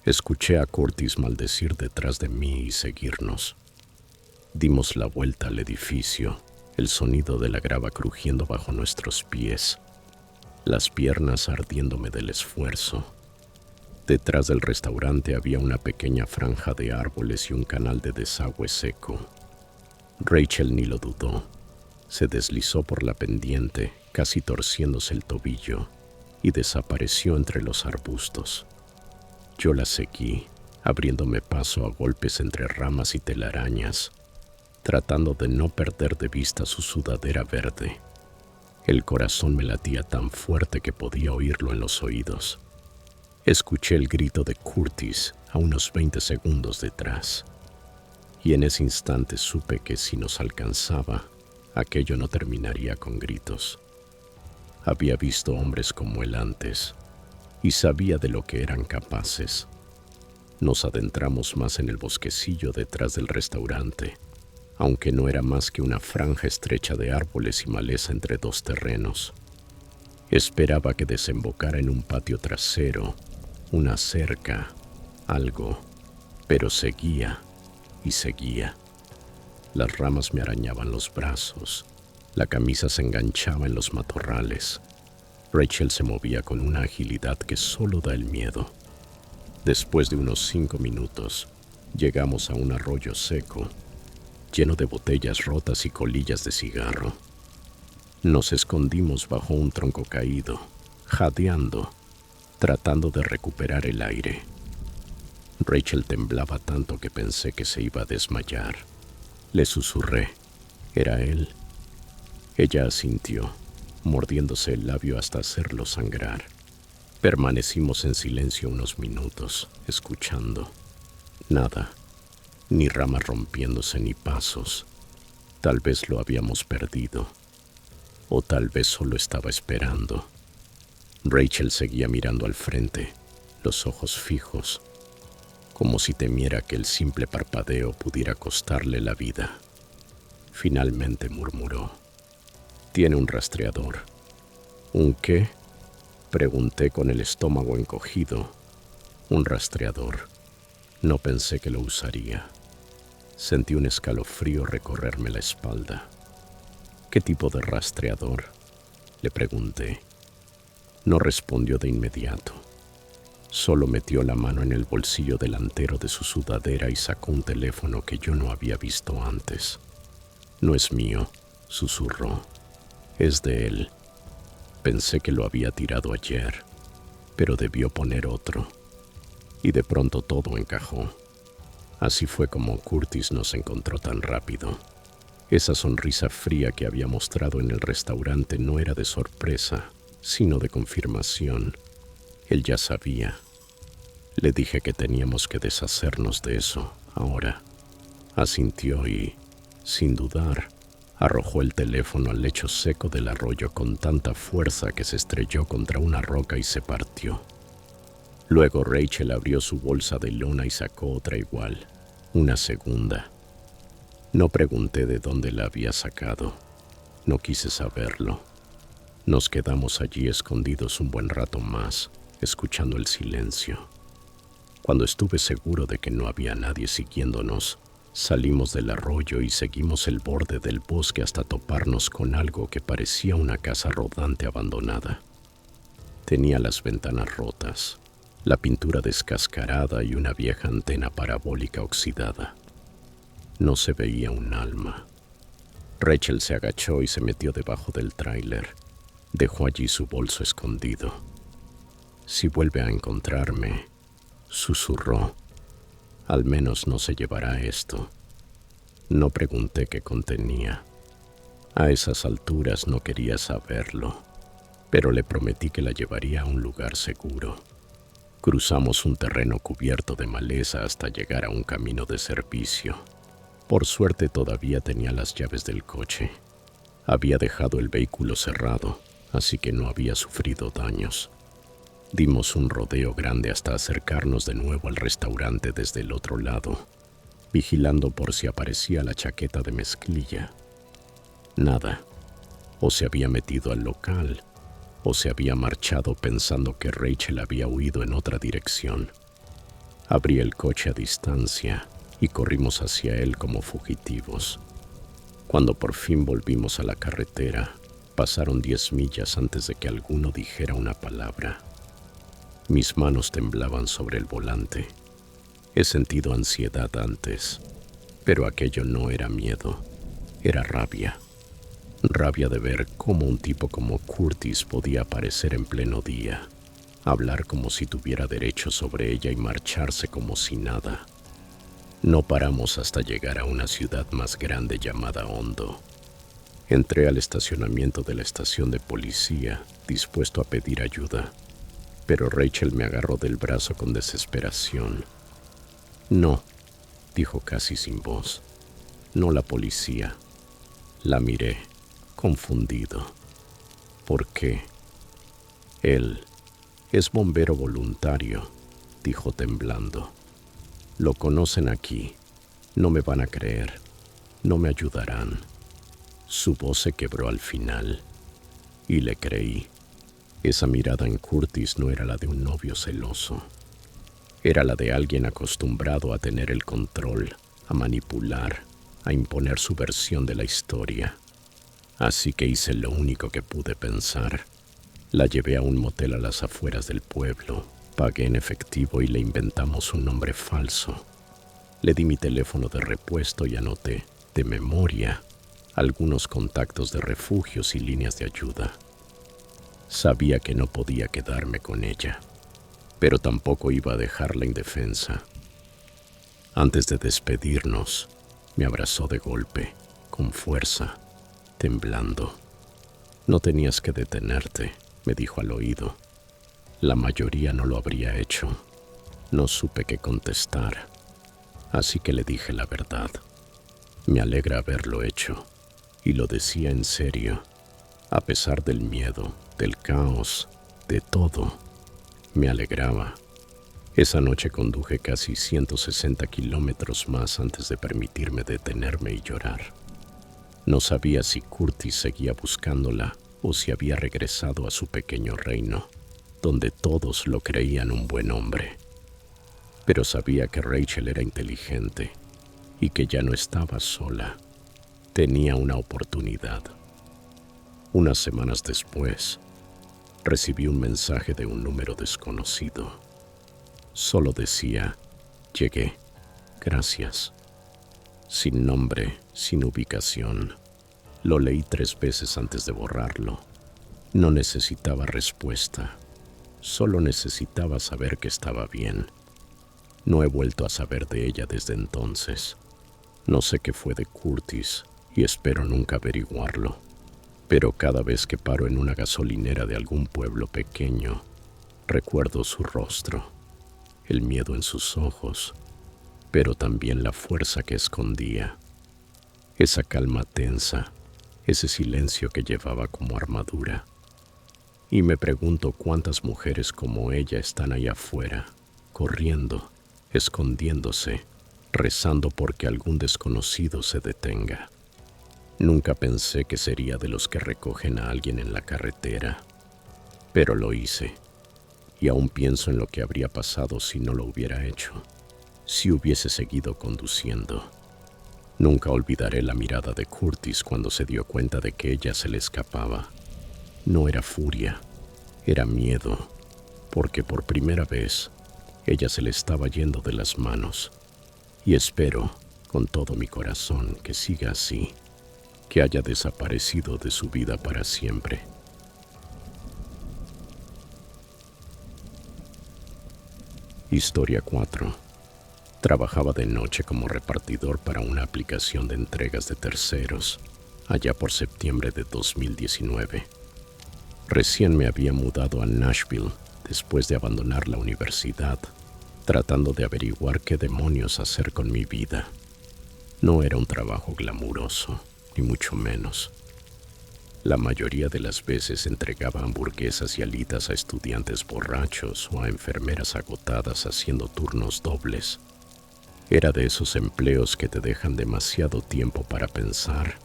Escuché a Curtis maldecir detrás de mí y seguirnos. Dimos la vuelta al edificio, el sonido de la grava crujiendo bajo nuestros pies, las piernas ardiéndome del esfuerzo. Detrás del restaurante había una pequeña franja de árboles y un canal de desagüe seco. Rachel ni lo dudó. Se deslizó por la pendiente, casi torciéndose el tobillo, y desapareció entre los arbustos. Yo la seguí, abriéndome paso a golpes entre ramas y telarañas, tratando de no perder de vista su sudadera verde. El corazón me latía tan fuerte que podía oírlo en los oídos. Escuché el grito de Curtis a unos 20 segundos detrás, y en ese instante supe que si nos alcanzaba, aquello no terminaría con gritos. Había visto hombres como él antes, y sabía de lo que eran capaces. Nos adentramos más en el bosquecillo detrás del restaurante, aunque no era más que una franja estrecha de árboles y maleza entre dos terrenos. Esperaba que desembocara en un patio trasero, una cerca, algo, pero seguía y seguía. Las ramas me arañaban los brazos, la camisa se enganchaba en los matorrales. Rachel se movía con una agilidad que solo da el miedo. Después de unos 5 minutos, llegamos a un arroyo seco, lleno de botellas rotas y colillas de cigarro. Nos escondimos bajo un tronco caído, jadeando, tratando de recuperar el aire. Rachel temblaba tanto que pensé que se iba a desmayar. Le susurré. ¿Era él? Ella asintió, mordiéndose el labio hasta hacerlo sangrar. Permanecimos en silencio unos minutos, escuchando. Nada, ni ramas rompiéndose ni pasos. Tal vez lo habíamos perdido, o tal vez solo estaba esperando. Rachel seguía mirando al frente, los ojos fijos, como si temiera que el simple parpadeo pudiera costarle la vida. Finalmente murmuró. Tiene un rastreador. ¿Un qué?, pregunté con el estómago encogido. Un rastreador. No pensé que lo usaría. Sentí un escalofrío recorrerme la espalda. ¿Qué tipo de rastreador?, le pregunté. No respondió de inmediato. Solo metió la mano en el bolsillo delantero de su sudadera y sacó un teléfono que yo no había visto antes. No es mío, susurró. Es de él. Pensé que lo había tirado ayer, pero debió poner otro. Y de pronto todo encajó. Así fue como Curtis nos encontró tan rápido. Esa sonrisa fría que había mostrado en el restaurante no era de sorpresa, sino de confirmación. Él ya sabía. Le dije que teníamos que deshacernos de eso, ahora. Asintió y, sin dudar, arrojó el teléfono al lecho seco del arroyo con tanta fuerza que se estrelló contra una roca y se partió. Luego Rachel abrió su bolsa de lona y sacó otra igual, una segunda. No pregunté de dónde la había sacado. No quise saberlo. Nos quedamos allí escondidos un buen rato más, escuchando el silencio. Cuando estuve seguro de que no había nadie siguiéndonos, salimos del arroyo y seguimos el borde del bosque hasta toparnos con algo que parecía una casa rodante abandonada. Tenía las ventanas rotas, la pintura descascarada y una vieja antena parabólica oxidada. No se veía un alma. Rachel se agachó y se metió debajo del tráiler. Dejó allí su bolso escondido. Si vuelve a encontrarme, susurró, al menos no se llevará esto. No pregunté qué contenía. A esas alturas no quería saberlo, pero le prometí que la llevaría a un lugar seguro. Cruzamos un terreno cubierto de maleza hasta llegar a un camino de servicio. Por suerte todavía tenía las llaves del coche. Había dejado el vehículo cerrado, así que no había sufrido daños. Dimos un rodeo grande hasta acercarnos de nuevo al restaurante desde el otro lado, vigilando por si aparecía la chaqueta de mezclilla. Nada. O se había metido al local, o se había marchado pensando que Rachel había huido en otra dirección. Abrí el coche a distancia y corrimos hacia él como fugitivos. Cuando por fin volvimos a la carretera, pasaron 10 millas antes de que alguno dijera una palabra. Mis manos temblaban sobre el volante. He sentido ansiedad antes, pero aquello no era miedo, era rabia. Rabia de ver cómo un tipo como Curtis podía aparecer en pleno día, hablar como si tuviera derecho sobre ella y marcharse como si nada. No paramos hasta llegar a una ciudad más grande llamada Hondo. Entré al estacionamiento de la estación de policía, dispuesto a pedir ayuda, pero Rachel me agarró del brazo con desesperación. No, dijo casi sin voz. No la policía. La miré, confundido. ¿Por qué? Él es bombero voluntario, dijo temblando. Lo conocen aquí. No me van a creer. No me ayudarán. Su voz se quebró al final. Y le creí. Esa mirada en Curtis no era la de un novio celoso. Era la de alguien acostumbrado a tener el control, a manipular, a imponer su versión de la historia. Así que hice lo único que pude pensar. La llevé a un motel a las afueras del pueblo, pagué en efectivo y le inventamos un nombre falso. Le di mi teléfono de repuesto y anoté, de memoria, algunos contactos de refugios y líneas de ayuda. Sabía que no podía quedarme con ella, pero tampoco iba a dejarla indefensa. Antes de despedirnos, me abrazó de golpe, con fuerza, temblando. No tenías que detenerte, me dijo al oído. La mayoría no lo habría hecho. No supe qué contestar, así que le dije la verdad. Me alegra haberlo hecho, y lo decía en serio, a pesar del miedo, del caos, de todo. Me alegraba. Esa noche conduje casi 160 kilómetros más antes de permitirme detenerme y llorar. No sabía si Curtis seguía buscándola o si había regresado a su pequeño reino, donde todos lo creían un buen hombre. Pero sabía que Rachel era inteligente y que ya no estaba sola. Tenía una oportunidad. Unas semanas después, recibí un mensaje de un número desconocido. Solo decía, llegué, gracias. Sin nombre, sin ubicación. Lo leí 3 veces antes de borrarlo. No necesitaba respuesta. Solo necesitaba saber que estaba bien. No he vuelto a saber de ella desde entonces. No sé qué fue de Curtis y espero nunca averiguarlo. Pero cada vez que paro en una gasolinera de algún pueblo pequeño, recuerdo su rostro, el miedo en sus ojos, pero también la fuerza que escondía. Esa calma tensa, ese silencio que llevaba como armadura. Y me pregunto cuántas mujeres como ella están ahí afuera, corriendo, escondiéndose, rezando porque algún desconocido se detenga. Nunca pensé que sería de los que recogen a alguien en la carretera, pero lo hice, y aún pienso en lo que habría pasado si no lo hubiera hecho, si hubiese seguido conduciendo. Nunca olvidaré la mirada de Curtis cuando se dio cuenta de que ella se le escapaba. No era furia, era miedo, porque por primera vez ella se le estaba yendo de las manos. Y espero, con todo mi corazón, que siga así, que haya desaparecido de su vida para siempre. Historia 4. Trabajaba de noche como repartidor para una aplicación de entregas de terceros, allá por septiembre de 2019. Recién me había mudado a Nashville después de abandonar la universidad, tratando de averiguar qué demonios hacer con mi vida. No era un trabajo glamuroso, ni mucho menos. La mayoría de las veces entregaba hamburguesas y alitas a estudiantes borrachos o a enfermeras agotadas haciendo turnos dobles. Era de esos empleos que te dejan demasiado tiempo para pensar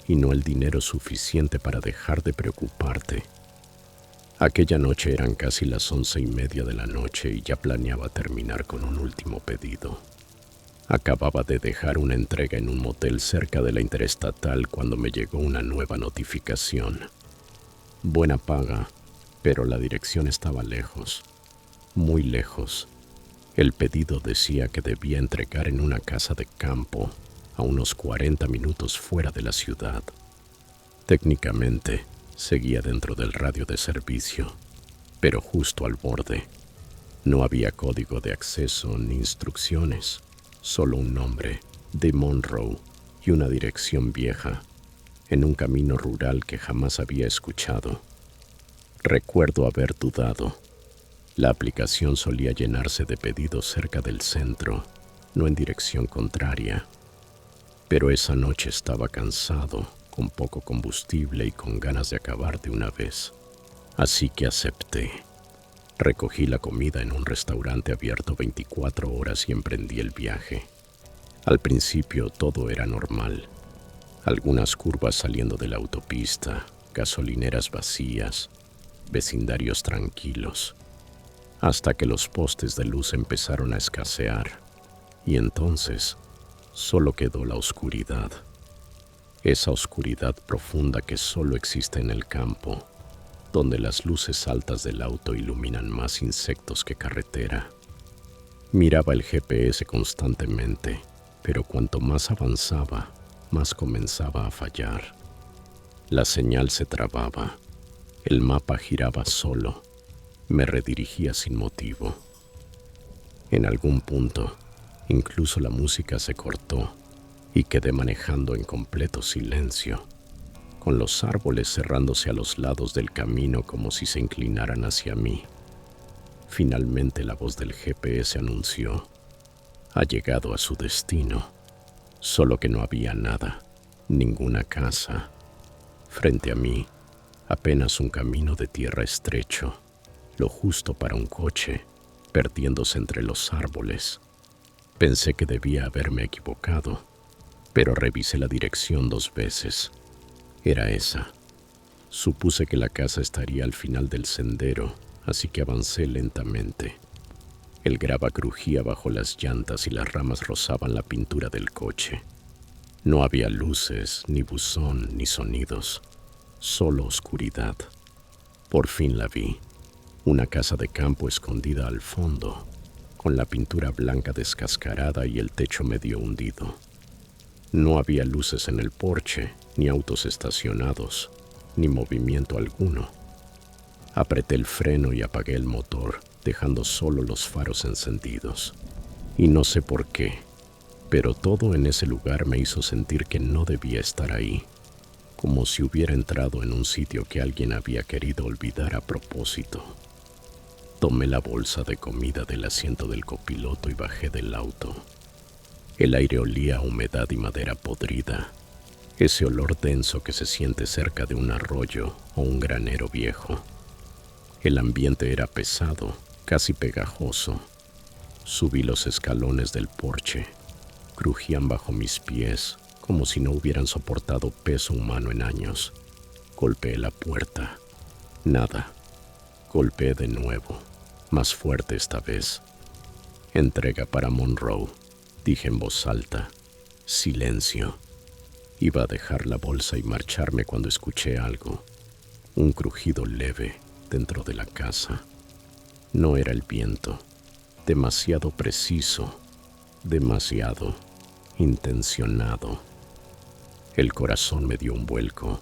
y no el dinero suficiente para dejar de preocuparte. Aquella noche eran casi las 11:30 de la noche y ya planeaba terminar con un último pedido. Acababa de dejar una entrega en un motel cerca de la Interestatal cuando me llegó una nueva notificación. Buena paga, pero la dirección estaba lejos, muy lejos. El pedido decía que debía entregar en una casa de campo a unos 40 minutos fuera de la ciudad. Técnicamente, seguía dentro del radio de servicio, pero justo al borde. No había código de acceso ni instrucciones, solo un nombre, de Monroe, y una dirección vieja, en un camino rural que jamás había escuchado. Recuerdo haber dudado. La aplicación solía llenarse de pedidos cerca del centro, no en dirección contraria. Pero esa noche estaba cansado, con poco combustible y con ganas de acabar de una vez. Así que acepté. Recogí la comida en un restaurante abierto 24 horas y emprendí el viaje. Al principio todo era normal. Algunas curvas saliendo de la autopista, gasolineras vacías, vecindarios tranquilos, hasta que los postes de luz empezaron a escasear. Y entonces solo quedó la oscuridad. Esa oscuridad profunda que solo existe en el campo, donde las luces altas del auto iluminan más insectos que carretera. Miraba el GPS constantemente, pero cuanto más avanzaba, más comenzaba a fallar. La señal se trababa, el mapa giraba solo, me redirigía sin motivo. En algún punto, incluso la música se cortó y quedé manejando en completo silencio, con los árboles cerrándose a los lados del camino como si se inclinaran hacia mí. Finalmente la voz del GPS anunció: ha llegado a su destino, solo que no había nada, ninguna casa. Frente a mí, apenas un camino de tierra estrecho, lo justo para un coche, perdiéndose entre los árboles. Pensé que debía haberme equivocado, pero revisé la dirección 2 veces. Era esa. Supuse que la casa estaría al final del sendero, así que avancé lentamente. El grava crujía bajo las llantas y las ramas rozaban la pintura del coche. No había luces, ni buzón, ni sonidos, solo oscuridad. Por fin la vi, una casa de campo escondida al fondo, con la pintura blanca descascarada y el techo medio hundido. No había luces en el porche, ni autos estacionados, ni movimiento alguno. Apreté el freno y apagué el motor, dejando solo los faros encendidos. Y no sé por qué, pero todo en ese lugar me hizo sentir que no debía estar ahí, como si hubiera entrado en un sitio que alguien había querido olvidar a propósito. Tomé la bolsa de comida del asiento del copiloto y bajé del auto. El aire olía a humedad y madera podrida, ese olor denso que se siente cerca de un arroyo o un granero viejo. El ambiente era pesado, casi pegajoso. Subí los escalones del porche. Crujían bajo mis pies, como si no hubieran soportado peso humano en años. Golpeé la puerta. Nada. Golpeé de nuevo, más fuerte esta vez. Entrega para Monroe, dije en voz alta. Silencio. Iba a dejar la bolsa y marcharme cuando escuché algo. Un crujido leve dentro de la casa. No era el viento. Demasiado preciso. Demasiado intencionado. El corazón me dio un vuelco.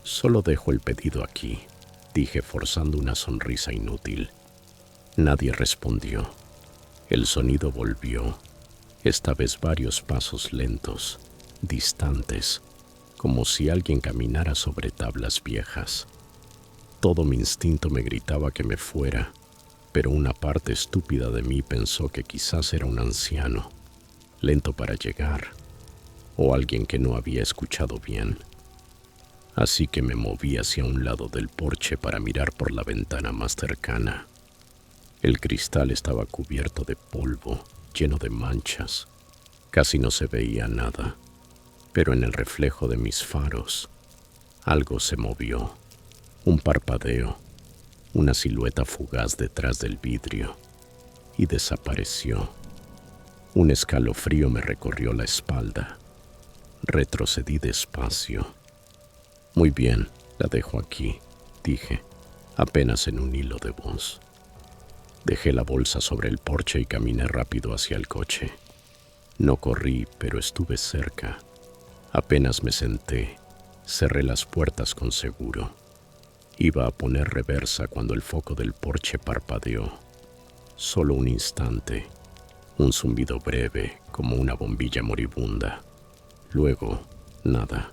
Solo dejo el pedido aquí, dije forzando una sonrisa inútil. Nadie respondió. El sonido volvió, esta vez varios pasos lentos, distantes, como si alguien caminara sobre tablas viejas. Todo mi instinto me gritaba que me fuera, pero una parte estúpida de mí pensó que quizás era un anciano, lento para llegar, o alguien que no había escuchado bien. Así que me moví hacia un lado del porche para mirar por la ventana más cercana. El cristal estaba cubierto de polvo, lleno de manchas. Casi no se veía nada, pero en el reflejo de mis faros, algo se movió. Un parpadeo, una silueta fugaz detrás del vidrio, y desapareció. Un escalofrío me recorrió la espalda. Retrocedí despacio. Muy bien, la dejo aquí, dije, apenas en un hilo de voz. Dejé la bolsa sobre el porche y caminé rápido hacia el coche. No corrí, pero estuve cerca. Apenas me senté, cerré las puertas con seguro. Iba a poner reversa cuando el foco del porche parpadeó. Solo un instante, un zumbido breve como una bombilla moribunda. Luego, nada.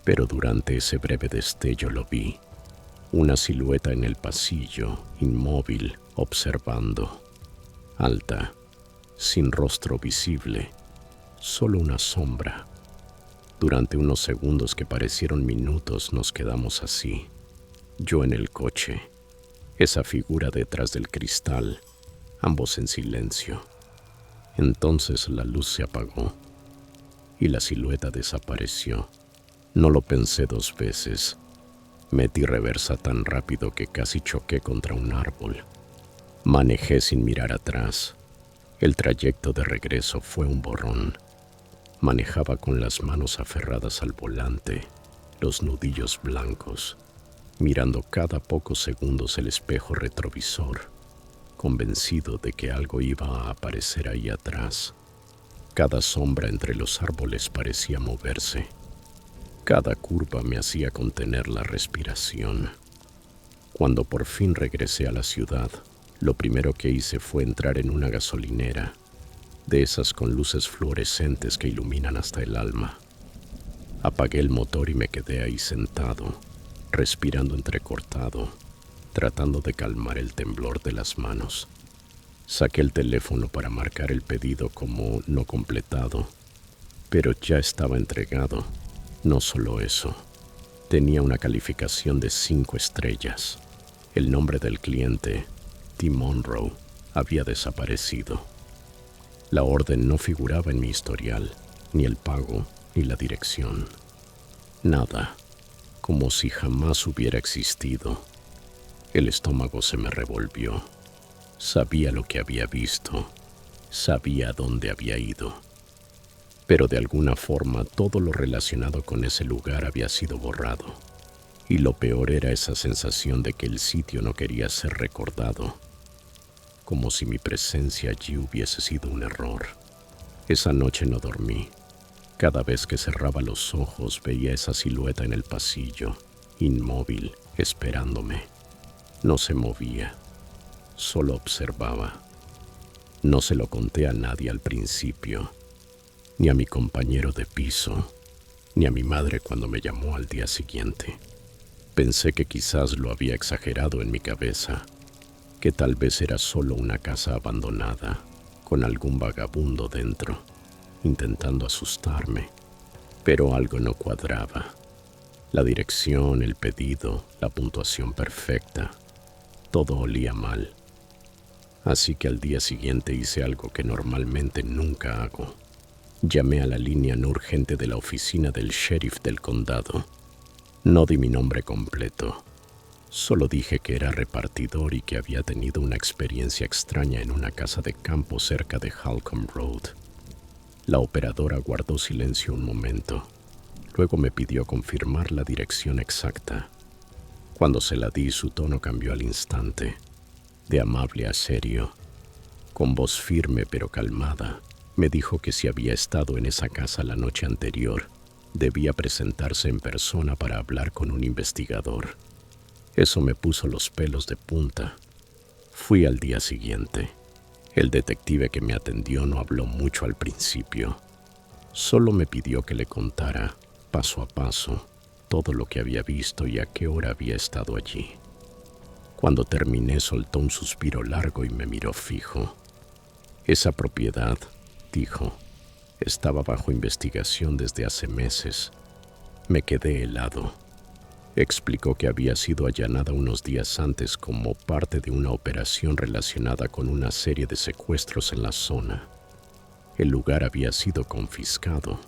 Pero durante ese breve destello lo vi. Una silueta en el pasillo, inmóvil, observando. Alta, sin rostro visible, solo una sombra. Durante unos segundos que parecieron minutos nos quedamos así. Yo en el coche, esa figura detrás del cristal, ambos en silencio. Entonces la luz se apagó y la silueta desapareció. No lo pensé dos veces. Metí reversa tan rápido que casi choqué contra un árbol. Manejé sin mirar atrás. El trayecto de regreso fue un borrón. Manejaba con las manos aferradas al volante, los nudillos blancos, mirando cada pocos segundos el espejo retrovisor, convencido de que algo iba a aparecer ahí atrás. Cada sombra entre los árboles parecía moverse. Cada curva me hacía contener la respiración. Cuando por fin regresé a la ciudad, lo primero que hice fue entrar en una gasolinera, de esas con luces fluorescentes que iluminan hasta el alma. Apagué el motor y me quedé ahí sentado, respirando entrecortado, tratando de calmar el temblor de las manos. Saqué el teléfono para marcar el pedido como no completado, pero ya estaba entregado. No solo eso, tenía una calificación de 5 estrellas. El nombre del cliente, Tim Monroe, había desaparecido. La orden no figuraba en mi historial, ni el pago, ni la dirección. Nada, como si jamás hubiera existido. El estómago se me revolvió. Sabía lo que había visto, sabía a dónde había ido. Pero de alguna forma todo lo relacionado con ese lugar había sido borrado. Y lo peor era esa sensación de que el sitio no quería ser recordado. como si mi presencia allí hubiese sido un error. Esa noche no dormí. Cada vez que cerraba los ojos veía esa silueta en el pasillo, inmóvil, esperándome. No se movía, solo observaba. No se lo conté a nadie al principio, ni a mi compañero de piso, ni a mi madre cuando me llamó al día siguiente. Pensé que quizás lo había exagerado en mi cabeza, que tal vez era solo una casa abandonada, con algún vagabundo dentro, intentando asustarme. Pero algo no cuadraba. La dirección, el pedido, la puntuación perfecta, todo olía mal. Así que al día siguiente hice algo que normalmente nunca hago. Llamé a la línea no urgente de la oficina del sheriff del condado. No di mi nombre completo. Solo dije que era repartidor y que había tenido una experiencia extraña en una casa de campo cerca de Holcomb Road. La operadora guardó silencio un momento. Luego me pidió confirmar la dirección exacta. Cuando se la di, su tono cambió al instante, de amable a serio. Con voz firme pero calmada, me dijo que si había estado en esa casa la noche anterior, debía presentarse en persona para hablar con un investigador. Eso me puso los pelos de punta. Fui al día siguiente. El detective que me atendió no habló mucho al principio. Solo me pidió que le contara, paso a paso, todo lo que había visto y a qué hora había estado allí. Cuando terminé, soltó un suspiro largo y me miró fijo. Esa propiedad, dijo, estaba bajo investigación desde hace meses. Me quedé helado. Explicó que había sido allanada unos días antes como parte de una operación relacionada con una serie de secuestros en la zona. El lugar había sido confiscado.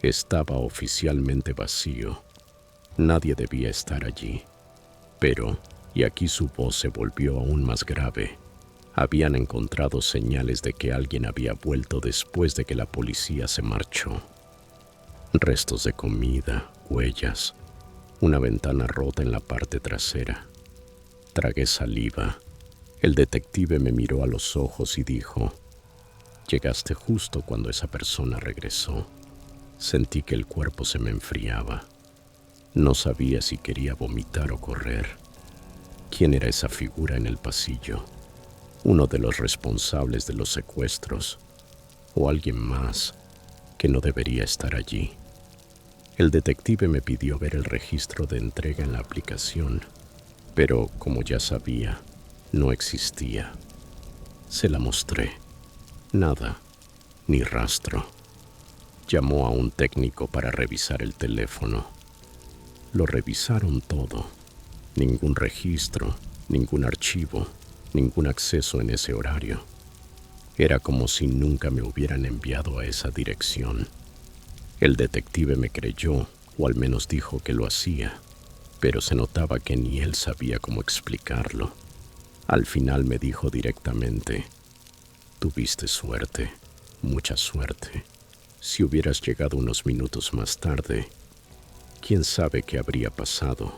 Estaba oficialmente vacío. Nadie debía estar allí. Pero, y aquí su voz se volvió aún más grave, habían encontrado señales de que alguien había vuelto después de que la policía se marchó. Restos de comida, huellas, una ventana rota en la parte trasera. Tragué saliva. El detective me miró a los ojos y dijo: «Llegaste justo cuando esa persona regresó». Sentí que el cuerpo se me enfriaba. No sabía si quería vomitar o correr. ¿Quién era esa figura en el pasillo? ¿Uno de los responsables de los secuestros? ¿O alguien más que no debería estar allí? El detective me pidió ver el registro de entrega en la aplicación, pero como ya sabía, no existía. Se la mostré. Nada, ni rastro. Llamó a un técnico para revisar el teléfono. Lo revisaron todo. Ningún registro, ningún archivo, ningún acceso en ese horario. Era como si nunca me hubieran enviado a esa dirección. El detective me creyó, o al menos dijo que lo hacía, pero se notaba que ni él sabía cómo explicarlo. Al final me dijo directamente: «Tuviste suerte, mucha suerte. Si hubieras llegado unos minutos más tarde, quién sabe qué habría pasado».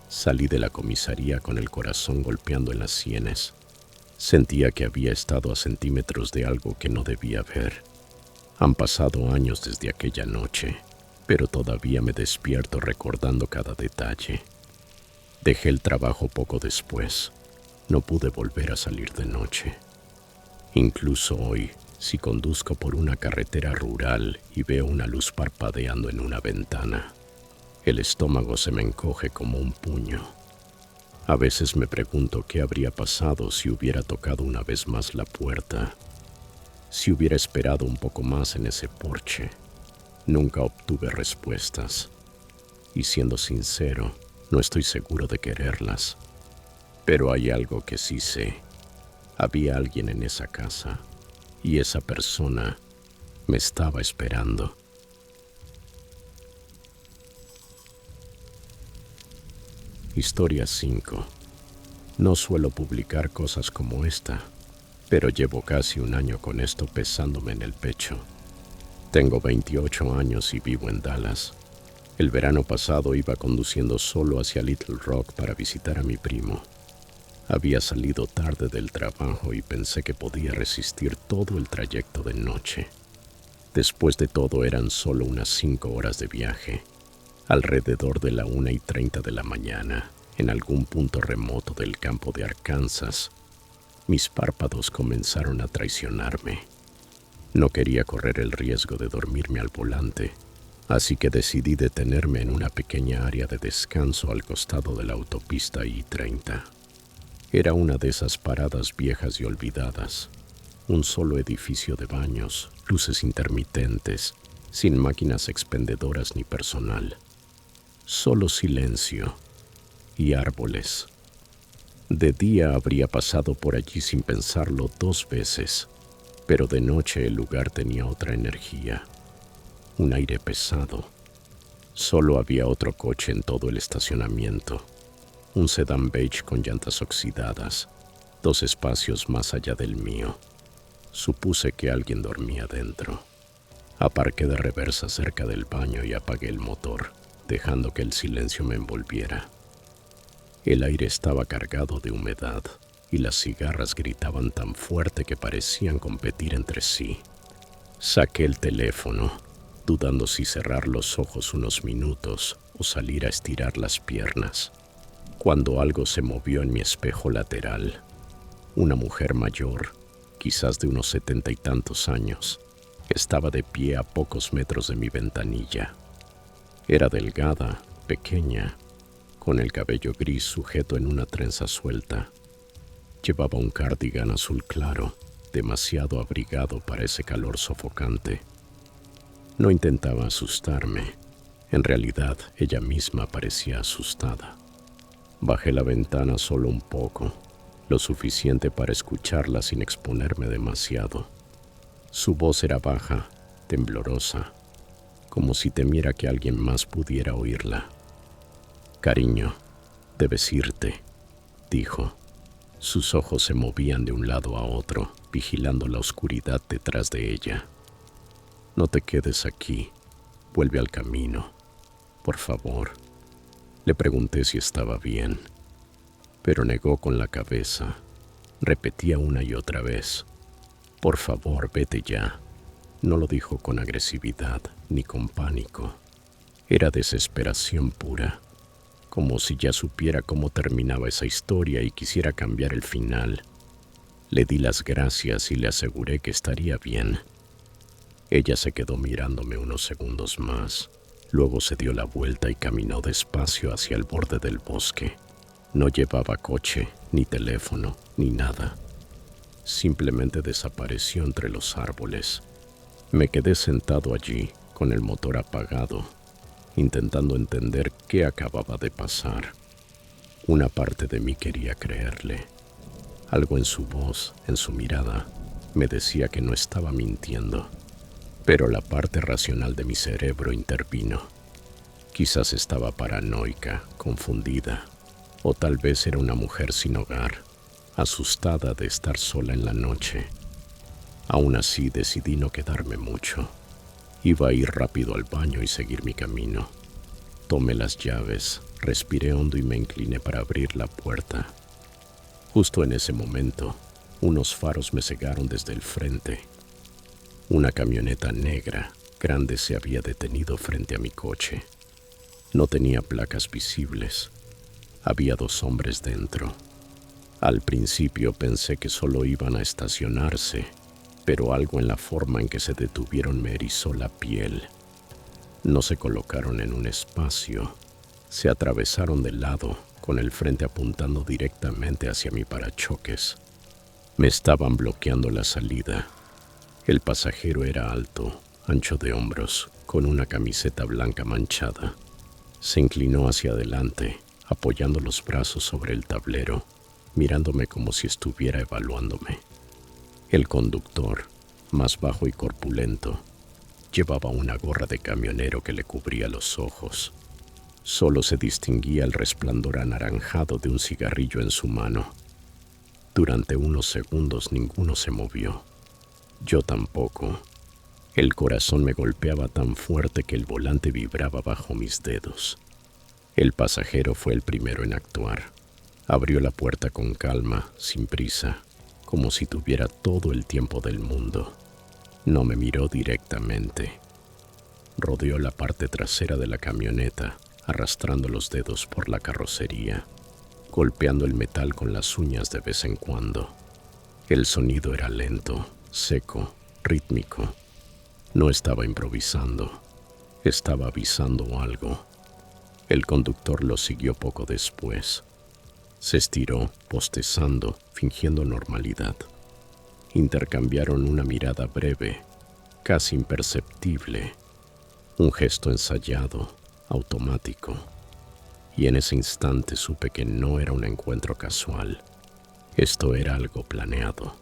Salí de la comisaría con el corazón golpeando en las sienes. Sentía que había estado a centímetros de algo que no debía ver. Han pasado años desde aquella noche, pero todavía me despierto recordando cada detalle. Dejé el trabajo poco después. No pude volver a salir de noche. Incluso hoy, si conduzco por una carretera rural y veo una luz parpadeando en una ventana, el estómago se me encoge como un puño. A veces me pregunto qué habría pasado si hubiera tocado una vez más la puerta, si hubiera esperado un poco más en ese porche. Nunca obtuve respuestas. Y siendo sincero, no estoy seguro de quererlas. Pero hay algo que sí sé. Había alguien en esa casa, y esa persona me estaba esperando. Historia 5. No suelo publicar cosas como esta, pero llevo casi un año con esto pesándome en el pecho. Tengo 28 años y vivo en Dallas. El verano pasado iba conduciendo solo hacia Little Rock para visitar a mi primo. Había salido tarde del trabajo y pensé que podía resistir todo el trayecto de noche. Después de todo eran solo unas 5 horas de viaje. Alrededor de la 1:30 de la mañana, en algún punto remoto del campo de Arkansas, mis párpados comenzaron a traicionarme. No quería correr el riesgo de dormirme al volante, así que decidí detenerme en una pequeña área de descanso al costado de la autopista I-30. Era una de esas paradas viejas y olvidadas, un solo edificio de baños, luces intermitentes, sin máquinas expendedoras ni personal. Solo silencio y árboles. De día habría pasado por allí sin pensarlo 2 veces, pero de noche el lugar tenía otra energía, un aire pesado. Solo había otro coche en todo el estacionamiento, un sedán beige con llantas oxidadas, 2 espacios más allá del mío. Supuse que alguien dormía dentro. Aparqué de reversa cerca del baño y apagué el motor, dejando que el silencio me envolviera. El aire estaba cargado de humedad y las cigarras gritaban tan fuerte que parecían competir entre sí. Saqué el teléfono, dudando si cerrar los ojos unos minutos o salir a estirar las piernas, cuando algo se movió en mi espejo lateral. Una mujer mayor, quizás de unos 70 y tantos años, estaba de pie a pocos metros de mi ventanilla. Era delgada, pequeña, con el cabello gris sujeto en una trenza suelta. Llevaba un cardigan azul claro, demasiado abrigado para ese calor sofocante. No intentaba asustarme. En realidad, ella misma parecía asustada. Bajé la ventana solo un poco, lo suficiente para escucharla sin exponerme demasiado. Su voz era baja, temblorosa, como si temiera que alguien más pudiera oírla. «Cariño, debes irte», dijo. Sus ojos se movían de un lado a otro, vigilando la oscuridad detrás de ella. «No te quedes aquí. Vuelve al camino. Por favor». Le pregunté si estaba bien, pero negó con la cabeza. Repetía una y otra vez: «Por favor, vete ya». No lo dijo con agresividad ni con pánico. Era desesperación pura, como si ya supiera cómo terminaba esa historia y quisiera cambiar el final. Le di las gracias y le aseguré que estaría bien. Ella se quedó mirándome unos segundos más. Luego se dio la vuelta y caminó despacio hacia el borde del bosque. No llevaba coche, ni teléfono, ni nada. Simplemente desapareció entre los árboles. Me quedé sentado allí, con el motor apagado, intentando entender qué acababa de pasar. Una parte de mí quería creerle. Algo en su voz, en su mirada, me decía que no estaba mintiendo. Pero la parte racional de mi cerebro intervino. Quizás estaba paranoica, confundida, o tal vez era una mujer sin hogar, asustada de estar sola en la noche. Aún así decidí no quedarme mucho. Iba a ir rápido al baño y seguir mi camino. Tomé las llaves, respiré hondo y me incliné para abrir la puerta. Justo en ese momento, unos faros me cegaron desde el frente. Una camioneta negra, grande, se había detenido frente a mi coche. No tenía placas visibles. Había 2 hombres dentro. Al principio pensé que solo iban a estacionarse, pero algo en la forma en que se detuvieron me erizó la piel. No se colocaron en un espacio, se atravesaron de lado, con el frente apuntando directamente hacia mi parachoques. Me estaban bloqueando la salida. El pasajero era alto, ancho de hombros, con una camiseta blanca manchada. Se inclinó hacia adelante, apoyando los brazos sobre el tablero, mirándome como si estuviera evaluándome. El conductor, más bajo y corpulento, llevaba una gorra de camionero que le cubría los ojos. Solo se distinguía el resplandor anaranjado de un cigarrillo en su mano. Durante unos segundos ninguno se movió. Yo tampoco. El corazón me golpeaba tan fuerte que el volante vibraba bajo mis dedos. El pasajero fue el primero en actuar. Abrió la puerta con calma, sin prisa, como si tuviera todo el tiempo del mundo. No me miró directamente. Rodeó la parte trasera de la camioneta, arrastrando los dedos por la carrocería, golpeando el metal con las uñas de vez en cuando. El sonido era lento, seco, rítmico. No estaba improvisando, estaba avisando algo. El conductor lo siguió poco después. Se estiró, bostezando, fingiendo normalidad. Intercambiaron una mirada breve, casi imperceptible, un gesto ensayado, automático. Y en ese instante supe que no era un encuentro casual. Esto era algo planeado.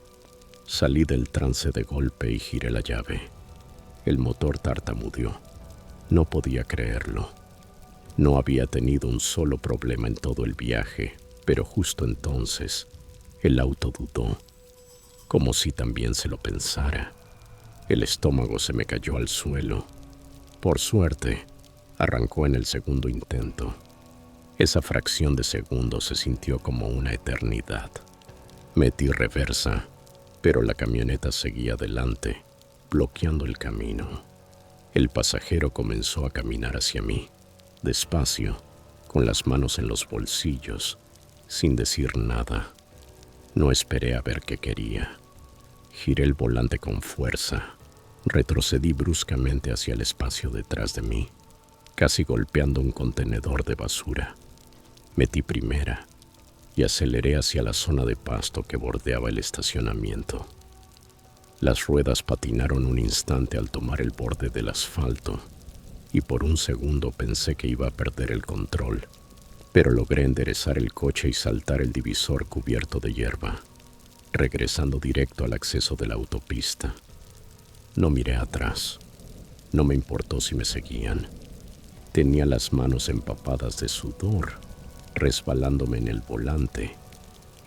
Salí del trance de golpe y giré la llave. El motor tartamudeó. No podía creerlo. No había tenido un solo problema en todo el viaje, pero justo entonces el auto dudó, como si también se lo pensara. El estómago se me cayó al suelo. Por suerte, arrancó en el segundo intento. Esa fracción de segundo se sintió como una eternidad. Metí reversa, pero la camioneta seguía adelante, bloqueando el camino. El pasajero comenzó a caminar hacia mí, despacio, con las manos en los bolsillos, sin decir nada. No esperé a ver qué quería. Giré el volante con fuerza. Retrocedí bruscamente hacia el espacio detrás de mí, casi golpeando un contenedor de basura. Metí primera y aceleré hacia la zona de pasto que bordeaba el estacionamiento. Las ruedas patinaron un instante al tomar el borde del asfalto y por un segundo pensé que iba a perder el control, pero logré enderezar el coche y saltar el divisor cubierto de hierba, regresando directo al acceso de la autopista. No miré atrás. No me importó si me seguían. Tenía las manos empapadas de sudor, resbalándome en el volante,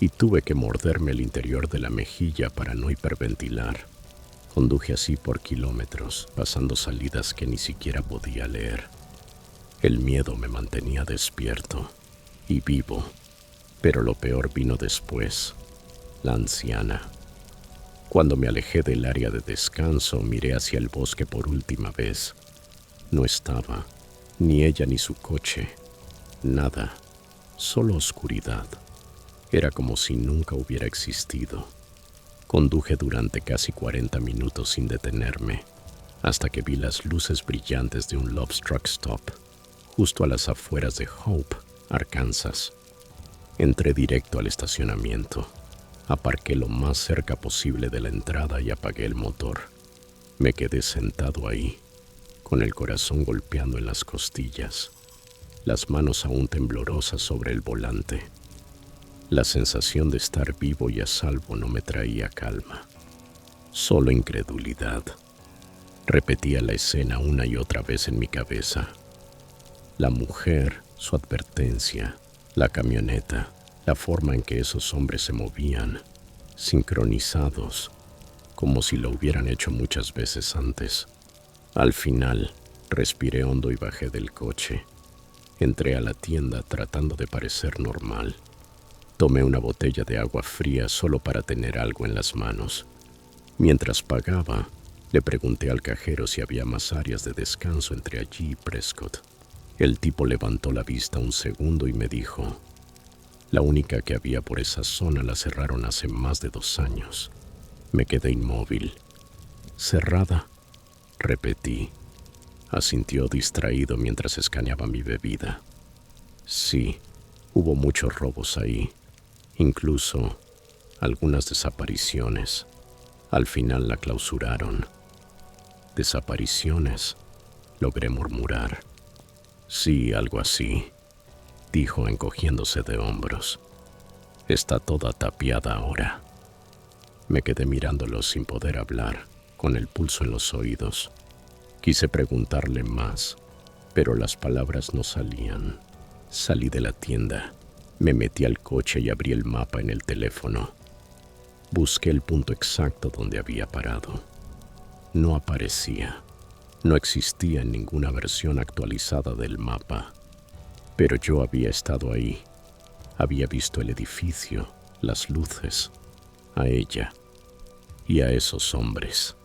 y tuve que morderme el interior de la mejilla para no hiperventilar. Conduje así por kilómetros, pasando salidas que ni siquiera podía leer. El miedo me mantenía despierto y vivo, pero lo peor vino después, la anciana. Cuando me alejé del área de descanso, miré hacia el bosque por última vez. No estaba, ni ella ni su coche, nada, solo oscuridad. Era como si nunca hubiera existido. Conduje durante casi 40 minutos sin detenerme, hasta que vi las luces brillantes de un Love's Truck Stop, justo a las afueras de Hope, Arkansas. Entré directo al estacionamiento. Aparqué lo más cerca posible de la entrada y apagué el motor. Me quedé sentado ahí, con el corazón golpeando en las costillas, las manos aún temblorosas sobre el volante. La sensación de estar vivo y a salvo no me traía calma, solo incredulidad. Repetía la escena una y otra vez en mi cabeza. La mujer, su advertencia, la camioneta, la forma en que esos hombres se movían, sincronizados, como si lo hubieran hecho muchas veces antes. Al final, respiré hondo y bajé del coche. Entré a la tienda tratando de parecer normal. Tomé una botella de agua fría solo para tener algo en las manos. Mientras pagaba, le pregunté al cajero si había más áreas de descanso entre allí y Prescott. El tipo levantó la vista un segundo y me dijo: la única que había por esa zona la cerraron hace más de 2 años. Me quedé inmóvil. ¿Cerrada?, repetí. Asintió distraído mientras escaneaba mi bebida. Sí, hubo muchos robos ahí, incluso algunas desapariciones. Al final la clausuraron. ¿Desapariciones?, logré murmurar. Sí, algo así, dijo encogiéndose de hombros. Está toda tapiada ahora. Me quedé mirándolo sin poder hablar, con el pulso en los oídos. Quise preguntarle más, pero las palabras no salían. Salí de la tienda, me metí al coche y abrí el mapa en el teléfono. Busqué el punto exacto donde había parado. No aparecía. No existía en ninguna versión actualizada del mapa. Pero yo había estado ahí. Había visto el edificio, las luces, a ella y a esos hombres.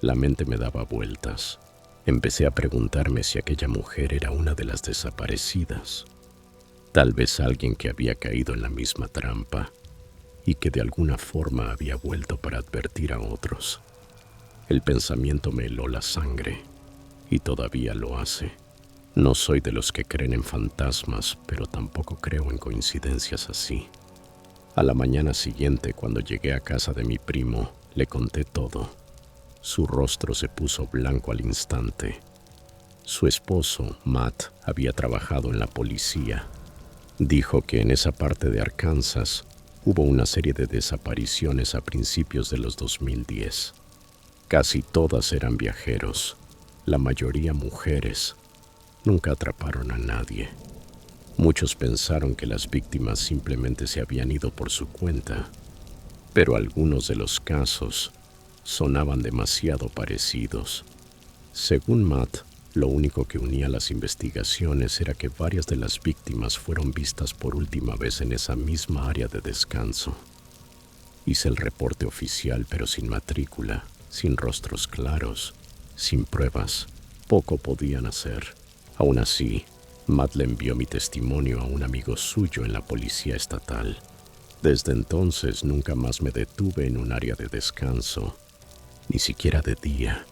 La mente me daba vueltas. Empecé a preguntarme si aquella mujer era una de las desaparecidas. Tal vez alguien que había caído en la misma trampa y que de alguna forma había vuelto para advertir a otros. El pensamiento me heló la sangre y todavía lo hace. No soy de los que creen en fantasmas, pero tampoco creo en coincidencias así. A la mañana siguiente, cuando llegué a casa de mi primo, le conté todo. Su rostro se puso blanco al instante. Su esposo, Matt, había trabajado en la policía. Dijo que en esa parte de Arkansas hubo una serie de desapariciones a principios de los 2010. Casi todas eran viajeros, la mayoría mujeres. Nunca atraparon a nadie. Muchos pensaron que las víctimas simplemente se habían ido por su cuenta, pero algunos de los casos sonaban demasiado parecidos. Según Matt, lo único que unía las investigaciones era que varias de las víctimas fueron vistas por última vez en esa misma área de descanso. Hice el reporte oficial, pero sin matrícula, sin rostros claros, sin pruebas. Poco podían hacer. Aún así, Matt le envió mi testimonio a un amigo suyo en la policía estatal. Desde entonces nunca más me detuve en un área de descanso, ni siquiera de día.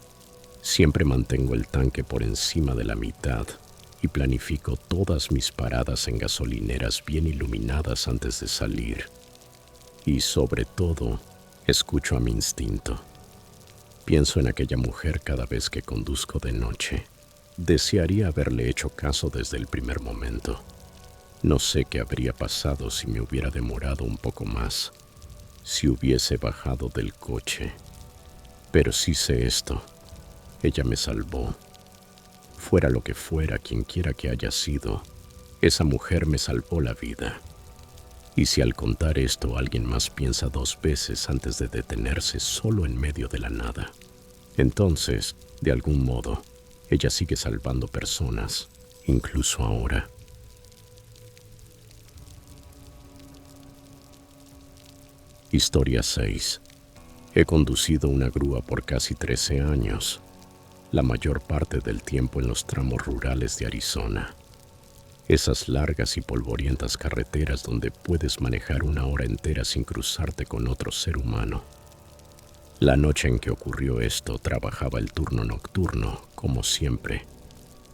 Siempre mantengo el tanque por encima de la mitad y planifico todas mis paradas en gasolineras bien iluminadas antes de salir. Y sobre todo, escucho a mi instinto. Pienso en aquella mujer cada vez que conduzco de noche. Desearía haberle hecho caso desde el primer momento. No sé qué habría pasado si me hubiera demorado un poco más, si hubiese bajado del coche. Pero sí sé esto. Ella me salvó. Fuera lo que fuera, quien quiera que haya sido, esa mujer me salvó la vida. Y si al contar esto alguien más piensa dos veces antes de detenerse solo en medio de la nada, entonces, de algún modo, ella sigue salvando personas, incluso ahora. Historia 6. He conducido una grúa por casi 13 años, la mayor parte del tiempo en los tramos rurales de Arizona. Esas largas y polvorientas carreteras donde puedes manejar una hora entera sin cruzarte con otro ser humano. La noche en que ocurrió esto, trabajaba el turno nocturno, como siempre.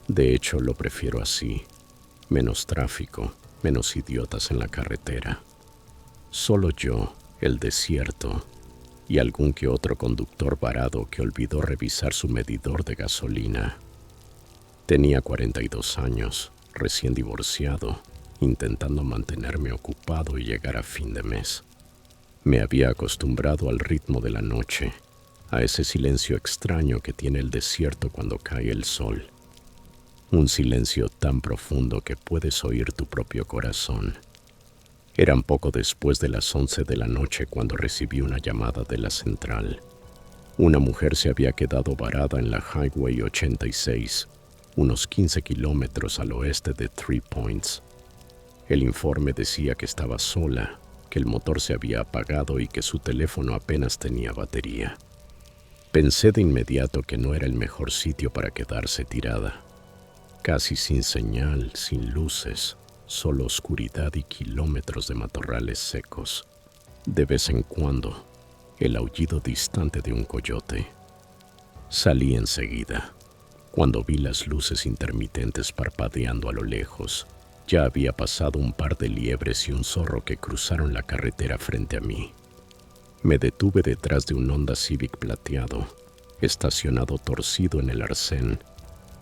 De hecho, lo prefiero así. Menos tráfico, menos idiotas en la carretera. Solo yo, el desierto, y algún que otro conductor varado que olvidó revisar su medidor de gasolina. Tenía 42 años, recién divorciado, intentando mantenerme ocupado y llegar a fin de mes. Me había acostumbrado al ritmo de la noche, a ese silencio extraño que tiene el desierto cuando cae el sol. Un silencio tan profundo que puedes oír tu propio corazón. Eran poco después de las 11 de la noche cuando recibí una llamada de la central. Una mujer se había quedado varada en la Highway 86, unos 15 kilómetros al oeste de Three Points. El informe decía que estaba sola, que el motor se había apagado y que su teléfono apenas tenía batería. Pensé de inmediato que no era el mejor sitio para quedarse tirada. Casi sin señal, sin luces, solo oscuridad y kilómetros de matorrales secos. De vez en cuando, el aullido distante de un coyote. Salí enseguida. Cuando vi las luces intermitentes parpadeando a lo lejos, ya había pasado un par de liebres y un zorro que cruzaron la carretera frente a mí. Me detuve detrás de un Honda Civic plateado, estacionado torcido en el arcén,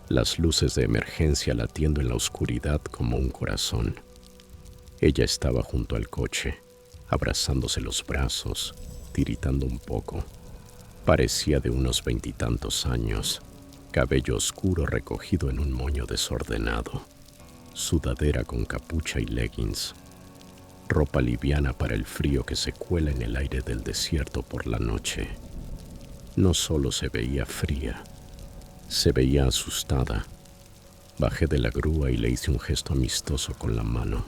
las luces de emergencia latiendo en la oscuridad como un corazón. Ella estaba junto al coche, abrazándose los brazos, tiritando un poco. Parecía de unos 20 y tantos años, cabello oscuro recogido en un moño desordenado, sudadera con capucha y leggings, ropa liviana para el frío que se cuela en el aire del desierto por la noche. No solo se veía fría, se veía asustada. Bajé de la grúa y le hice un gesto amistoso con la mano.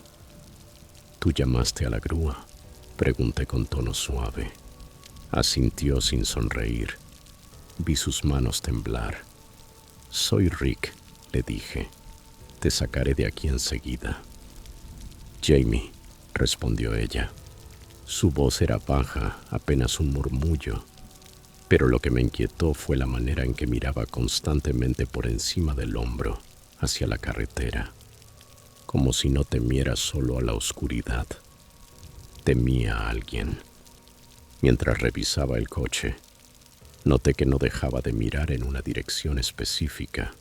¿Tú llamaste a la grúa?, pregunté con tono suave. Asintió sin sonreír. Vi sus manos temblar. «Soy Rick», le dije. «Te sacaré de aquí enseguida». «Jamie», respondió ella. Su voz era baja, apenas un murmullo, pero lo que me inquietó fue la manera en que miraba constantemente por encima del hombro, hacia la carretera, como si no temiera solo a la oscuridad. Temía a alguien. Mientras revisaba el coche, noté que no dejaba de mirar en una dirección específica,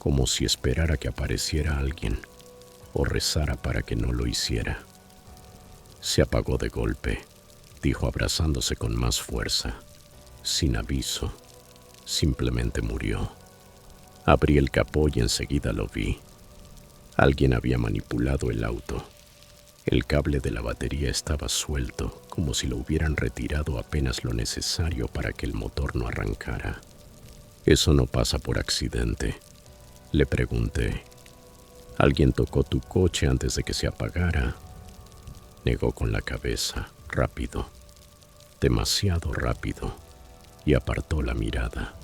como si esperara que apareciera alguien o rezara para que no lo hiciera. Se apagó de golpe, dijo abrazándose con más fuerza, sin aviso. Simplemente murió. Abrí el capó y enseguida lo vi. Alguien había manipulado el auto. El cable de la batería estaba suelto, como si lo hubieran retirado apenas lo necesario para que el motor no arrancara. «¿Eso no pasa por accidente?», le pregunté. «¿Alguien tocó tu coche antes de que se apagara?». Negó con la cabeza, rápido, demasiado rápido, y apartó la mirada.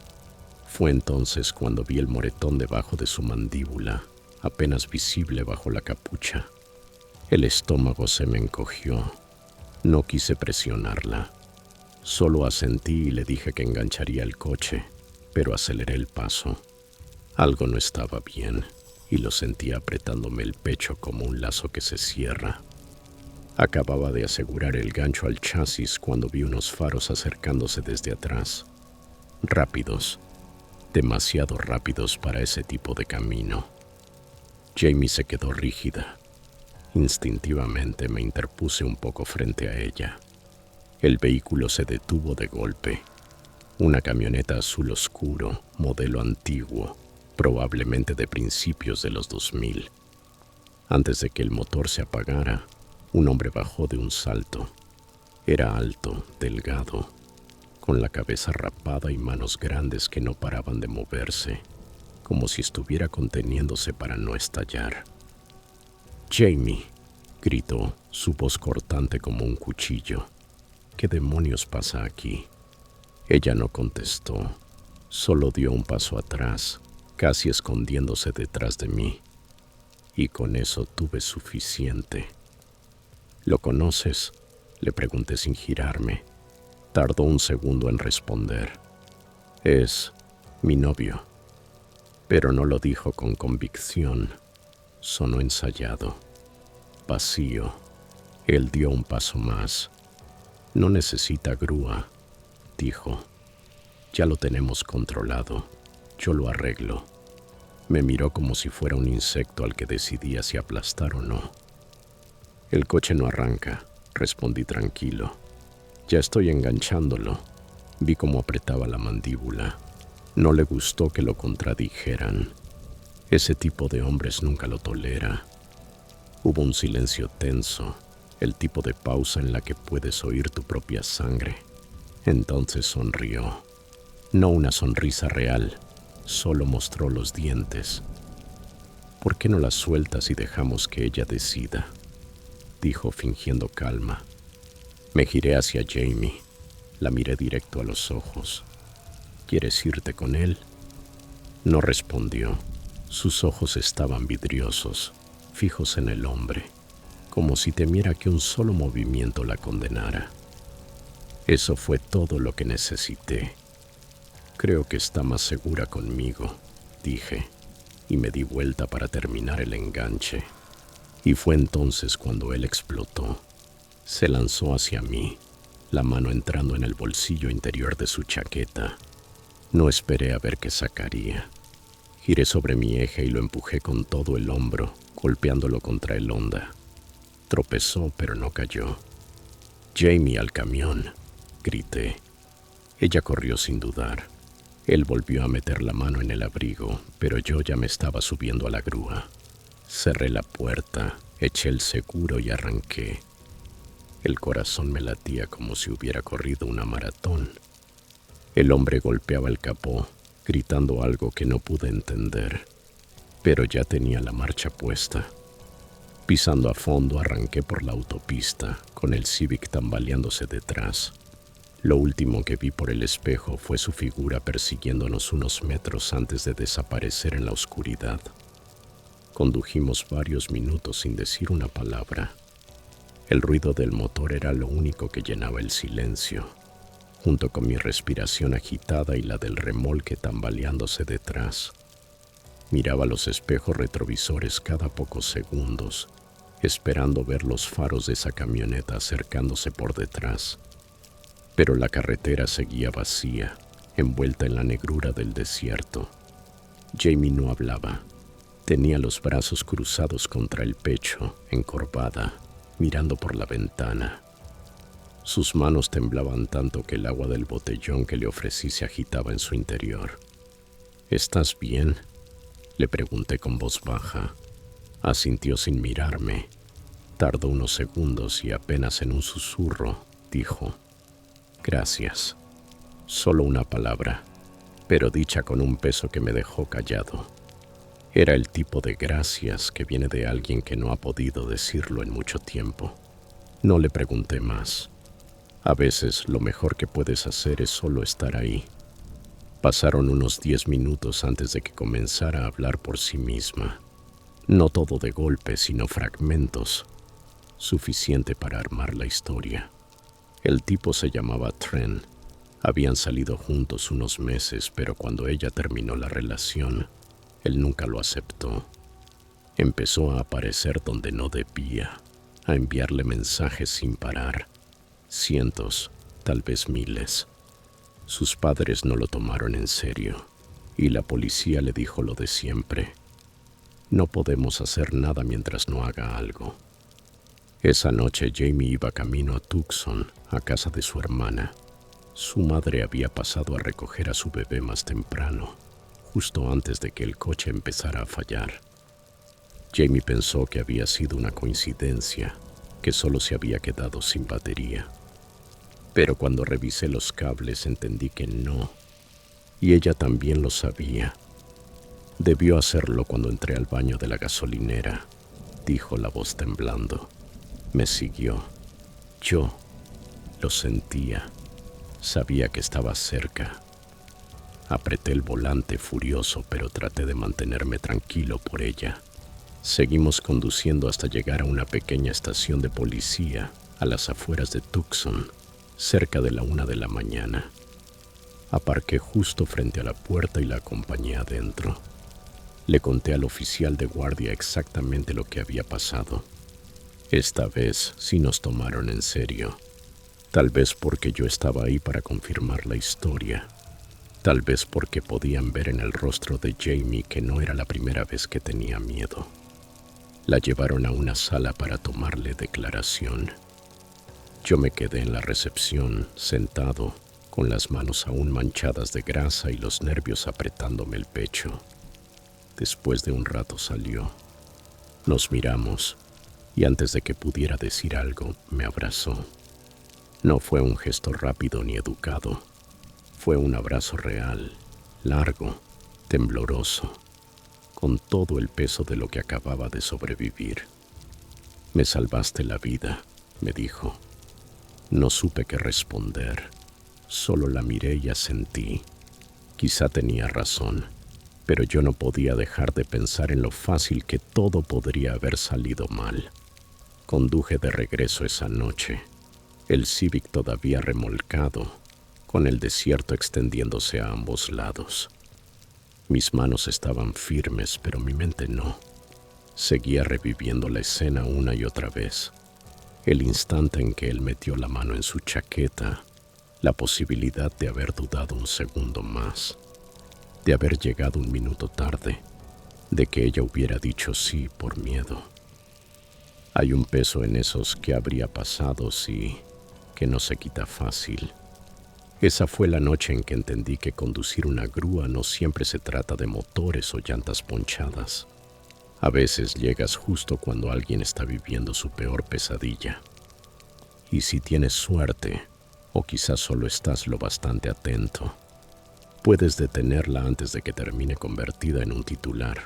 Fue entonces cuando vi el moretón debajo de su mandíbula, apenas visible bajo la capucha. El estómago se me encogió. No quise presionarla. Solo asentí y le dije que engancharía el coche, pero aceleré el paso. Algo no estaba bien, y lo sentía apretándome el pecho como un lazo que se cierra. Acababa de asegurar el gancho al chasis cuando vi unos faros acercándose desde atrás. Rápidos, demasiado rápidos para ese tipo de camino. Jamie se quedó rígida. Instintivamente me interpuse un poco frente a ella. El vehículo se detuvo de golpe. Una camioneta azul oscuro, modelo antiguo, probablemente de principios de los 2000. Antes de que el motor se apagara, un hombre bajó de un salto. Era alto, delgado, con la cabeza rapada y manos grandes que no paraban de moverse, como si estuviera conteniéndose para no estallar. «Jamie», gritó, su voz cortante como un cuchillo. «¿Qué demonios pasa aquí?». Ella no contestó, solo dio un paso atrás, casi escondiéndose detrás de mí. Y con eso tuve suficiente. «¿Lo conoces?», le pregunté sin girarme. Tardó un segundo en responder. «Es mi novio». Pero no lo dijo con convicción. Sonó ensayado, vacío. Él dio un paso más. «No necesita grúa», dijo. «Ya lo tenemos controlado. Yo lo arreglo». Me miró como si fuera un insecto al que decidía si aplastar o no. «El coche no arranca», respondí tranquilo. «Ya estoy enganchándolo». Vi cómo apretaba la mandíbula. No le gustó que lo contradijeran. Ese tipo de hombres nunca lo tolera. Hubo un silencio tenso, el tipo de pausa en la que puedes oír tu propia sangre. Entonces sonrió. No una sonrisa real, solo mostró los dientes. «¿Por qué no la sueltas y dejamos que ella decida?», dijo fingiendo calma. Me giré hacia Jamie. La miré directo a los ojos. «¿Quieres irte con él?». No respondió. Sus ojos estaban vidriosos, fijos en el hombre, como si temiera que un solo movimiento la condenara. Eso fue todo lo que necesité. «Creo que está más segura conmigo», dije, y me di vuelta para terminar el enganche. Y fue entonces cuando él explotó. Se lanzó hacia mí, la mano entrando en el bolsillo interior de su chaqueta. No esperé a ver qué sacaría. Giré sobre mi eje y lo empujé con todo el hombro, golpeándolo contra el Honda. Tropezó, pero no cayó. «Jamie, al camión», grité. Ella corrió sin dudar. Él volvió a meter la mano en el abrigo, pero yo ya me estaba subiendo a la grúa. Cerré la puerta, eché el seguro y arranqué. El corazón me latía como si hubiera corrido una maratón. El hombre golpeaba el capó, gritando algo que no pude entender, pero ya tenía la marcha puesta. Pisando a fondo arranqué por la autopista, con el Civic tambaleándose detrás. Lo último que vi por el espejo fue su figura persiguiéndonos unos metros antes de desaparecer en la oscuridad. Condujimos varios minutos sin decir una palabra. El ruido del motor era lo único que llenaba el silencio, junto con mi respiración agitada y la del remolque tambaleándose detrás. Miraba los espejos retrovisores cada pocos segundos, esperando ver los faros de esa camioneta acercándose por detrás. Pero la carretera seguía vacía, envuelta en la negrura del desierto. Jamie no hablaba. Tenía los brazos cruzados contra el pecho, encorvada, mirando por la ventana. Sus manos temblaban tanto que el agua del botellón que le ofrecí se agitaba en su interior. ¿Estás bien?, le pregunté con voz baja. Asintió sin mirarme. Tardó unos segundos y apenas en un susurro dijo: «Gracias». Solo una palabra, pero dicha con un peso que me dejó callado. Era el tipo de gracias que viene de alguien que no ha podido decirlo en mucho tiempo. No le pregunté más. A veces lo mejor que puedes hacer es solo estar ahí. Pasaron unos 10 minutos antes de que comenzara a hablar por sí misma. No todo de golpe, sino fragmentos, suficiente para armar la historia. El tipo se llamaba Trent. Habían salido juntos unos meses, pero cuando ella terminó la relación, él nunca lo aceptó. Empezó a aparecer donde no debía, a enviarle mensajes sin parar. Cientos, tal vez miles. Sus padres no lo tomaron en serio, y la policía le dijo lo de siempre: «No podemos hacer nada mientras no haga algo». Esa noche Jamie iba camino a Tucson, a casa de su hermana. Su madre había pasado a recoger a su bebé más temprano, justo antes de que el coche empezara a fallar. Jamie pensó que había sido una coincidencia, que solo se había quedado sin batería. Pero cuando revisé los cables entendí que no, y ella también lo sabía. «Debió hacerlo cuando entré al baño de la gasolinera», dijo la voz temblando. Me siguió. Yo lo sentía. Sabía que estaba cerca. Apreté el volante furioso, pero traté de mantenerme tranquilo por ella. Seguimos conduciendo hasta llegar a una pequeña estación de policía a las afueras de Tucson, cerca de la 1 de la mañana. Aparqué justo frente a la puerta y la acompañé adentro. Le conté al oficial de guardia exactamente lo que había pasado. Esta vez sí nos tomaron en serio. Tal vez porque yo estaba ahí para confirmar la historia. Tal vez porque podían ver en el rostro de Jamie que no era la primera vez que tenía miedo. La llevaron a una sala para tomarle declaración. Yo me quedé en la recepción, sentado, con las manos aún manchadas de grasa y los nervios apretándome el pecho. Después de un rato salió. Nos miramos, y antes de que pudiera decir algo, me abrazó. No fue un gesto rápido ni educado. Fue un abrazo real, largo, tembloroso, con todo el peso de lo que acababa de sobrevivir. «Me salvaste la vida», me dijo. No supe qué responder. Solo la miré y asentí. Quizá tenía razón, pero yo no podía dejar de pensar en lo fácil que todo podría haber salido mal. Conduje de regreso esa noche, el Civic todavía remolcado, con el desierto extendiéndose a ambos lados. Mis manos estaban firmes, pero mi mente no. Seguía reviviendo la escena una y otra vez. El instante en que él metió la mano en su chaqueta, la posibilidad de haber dudado un segundo más, de haber llegado un minuto tarde, de que ella hubiera dicho sí por miedo. Hay un peso en esos «qué habría pasado si», que no se quita fácil. Esa fue la noche en que entendí que conducir una grúa no siempre se trata de motores o llantas ponchadas. A veces llegas justo cuando alguien está viviendo su peor pesadilla. Y si tienes suerte, o quizás solo estás lo bastante atento, puedes detenerla antes de que termine convertida en un titular.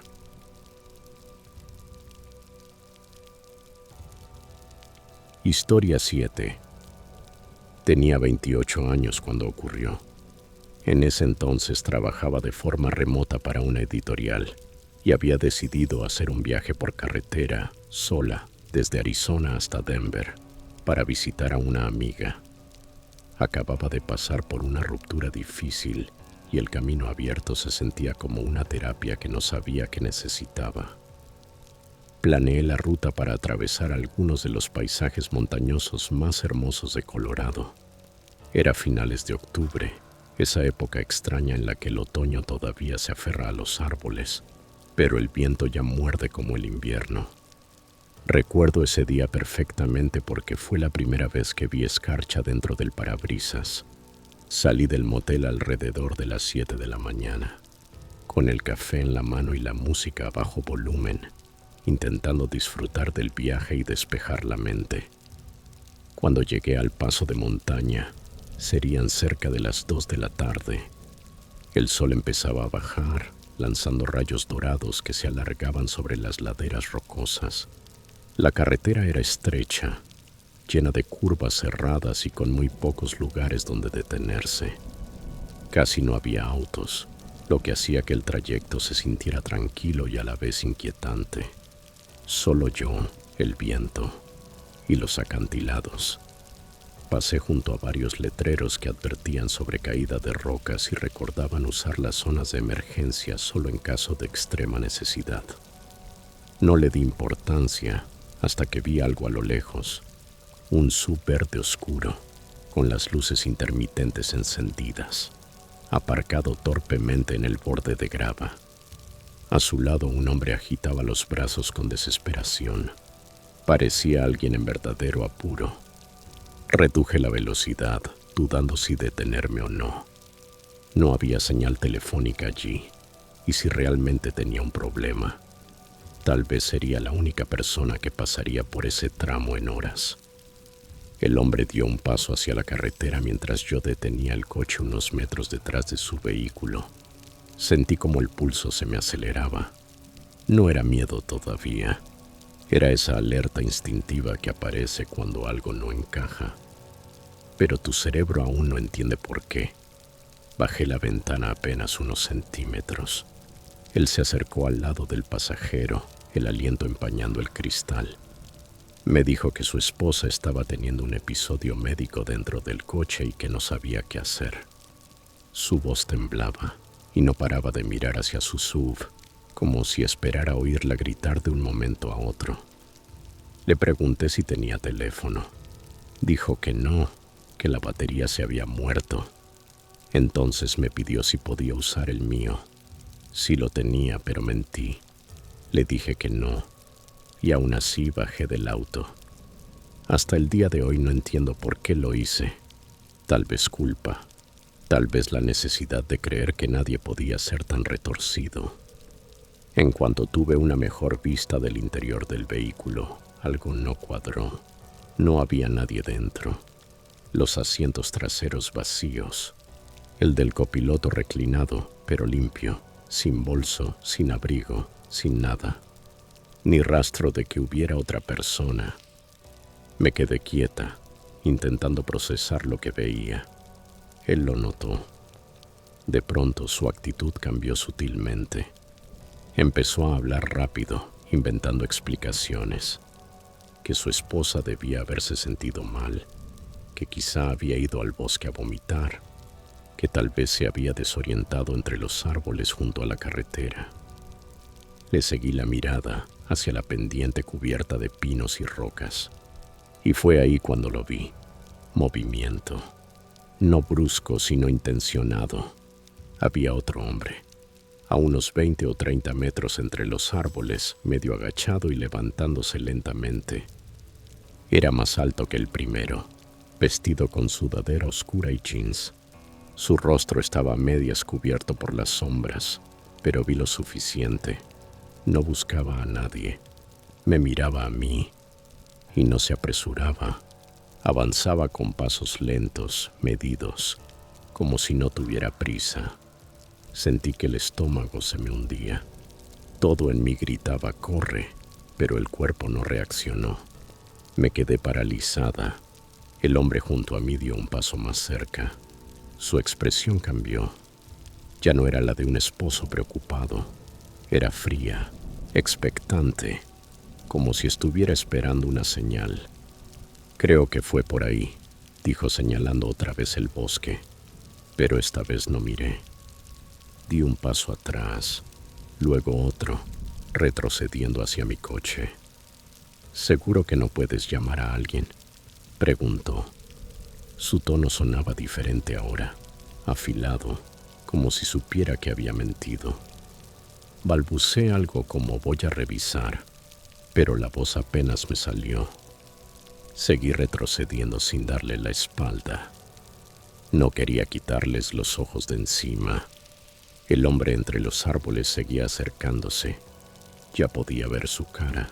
Historia 7. Tenía 28 años cuando ocurrió. En ese entonces trabajaba de forma remota para una editorial y había decidido hacer un viaje por carretera, sola, desde Arizona hasta Denver, para visitar a una amiga. Acababa de pasar por una ruptura difícil y el camino abierto se sentía como una terapia que no sabía que necesitaba. Planeé la ruta para atravesar algunos de los paisajes montañosos más hermosos de Colorado. Era finales de octubre, esa época extraña en la que el otoño todavía se aferra a los árboles, pero el viento ya muerde como el invierno. Recuerdo ese día perfectamente porque fue la primera vez que vi escarcha dentro del parabrisas. Salí del motel alrededor de las 7 de la mañana, con el café en la mano y la música a bajo volumen, intentando disfrutar del viaje y despejar la mente. Cuando llegué al paso de montaña, serían cerca de las 2 de la tarde. El sol empezaba a bajar, lanzando rayos dorados que se alargaban sobre las laderas rocosas. La carretera era estrecha, llena de curvas cerradas y con muy pocos lugares donde detenerse. Casi no había autos, lo que hacía que el trayecto se sintiera tranquilo y a la vez inquietante. Solo yo, el viento y los acantilados. Pasé junto a varios letreros que advertían sobre caída de rocas y recordaban usar las zonas de emergencia solo en caso de extrema necesidad. No le di importancia hasta que vi algo a lo lejos, un SUV verde oscuro, con las luces intermitentes encendidas, aparcado torpemente en el borde de grava. A su lado un hombre agitaba los brazos con desesperación. Parecía alguien en verdadero apuro. Reduje la velocidad, dudando si detenerme o no. No había señal telefónica allí, y si realmente tenía un problema, tal vez sería la única persona que pasaría por ese tramo en horas. El hombre dio un paso hacia la carretera mientras yo detenía el coche unos metros detrás de su vehículo. Sentí como el pulso se me aceleraba. No era miedo todavía. Era esa alerta instintiva que aparece cuando algo no encaja. Pero tu cerebro aún no entiende por qué. Bajé la ventana apenas unos centímetros. Él se acercó al lado del pasajero, el aliento empañando el cristal. Me dijo que su esposa estaba teniendo un episodio médico dentro del coche y que no sabía qué hacer. Su voz temblaba y no paraba de mirar hacia su SUV, como si esperara oírla gritar de un momento a otro. Le pregunté si tenía teléfono. Dijo que no, que la batería se había muerto. Entonces me pidió si podía usar el mío. Sí lo tenía, pero mentí. Le dije que no, y aún así bajé del auto. Hasta el día de hoy no entiendo por qué lo hice. Tal vez culpa, tal vez la necesidad de creer que nadie podía ser tan retorcido. En cuanto tuve una mejor vista del interior del vehículo, algo no cuadró. No había nadie dentro. Los asientos traseros vacíos. El del copiloto reclinado, pero limpio, sin bolso, sin abrigo, sin nada. Ni rastro de que hubiera otra persona. Me quedé quieta, intentando procesar lo que veía. Él lo notó. De pronto su actitud cambió sutilmente. Empezó a hablar rápido, inventando explicaciones. Que su esposa debía haberse sentido mal, que quizá había ido al bosque a vomitar, que tal vez se había desorientado entre los árboles junto a la carretera. Le seguí la mirada hacia la pendiente cubierta de pinos y rocas, y fue ahí cuando lo vi. Movimiento. No brusco, sino intencionado. Había otro hombre, a unos 20 o 30 metros entre los árboles, medio agachado y levantándose lentamente. Era más alto que el primero, vestido con sudadera oscura y jeans. Su rostro estaba a medias cubierto por las sombras, pero vi lo suficiente. No buscaba a nadie. Me miraba a mí y no se apresuraba. Avanzaba con pasos lentos, medidos, como si no tuviera prisa. Sentí que el estómago se me hundía. Todo en mí gritaba «corre», pero el cuerpo no reaccionó. Me quedé paralizada. El hombre junto a mí dio un paso más cerca. Su expresión cambió. Ya no era la de un esposo preocupado. Era fría, expectante, como si estuviera esperando una señal. Creo que fue por ahí, dijo señalando otra vez el bosque, pero esta vez no miré. Di un paso atrás, luego otro, retrocediendo hacia mi coche. ¿Seguro que no puedes llamar a alguien?, preguntó. Su tono sonaba diferente ahora, afilado, como si supiera que había mentido. Balbuceé algo como voy a revisar, pero la voz apenas me salió. Seguí retrocediendo sin darle la espalda. No quería quitarles los ojos de encima. El hombre entre los árboles seguía acercándose. Ya podía ver su cara,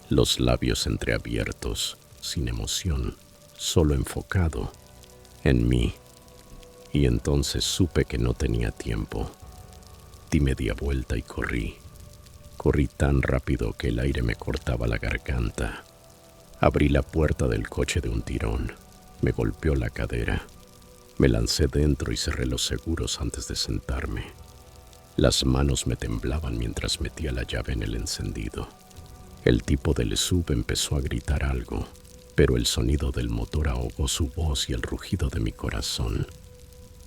los labios entreabiertos, sin emoción, solo enfocado en mí. Y entonces supe que no tenía tiempo. Di media vuelta y corrí. Corrí tan rápido que el aire me cortaba la garganta. Abrí la puerta del coche de un tirón. Me golpeó la cadera. Me lancé dentro y cerré los seguros antes de sentarme. Las manos me temblaban mientras metía la llave en el encendido. El tipo del SUV empezó a gritar algo, pero el sonido del motor ahogó su voz y el rugido de mi corazón.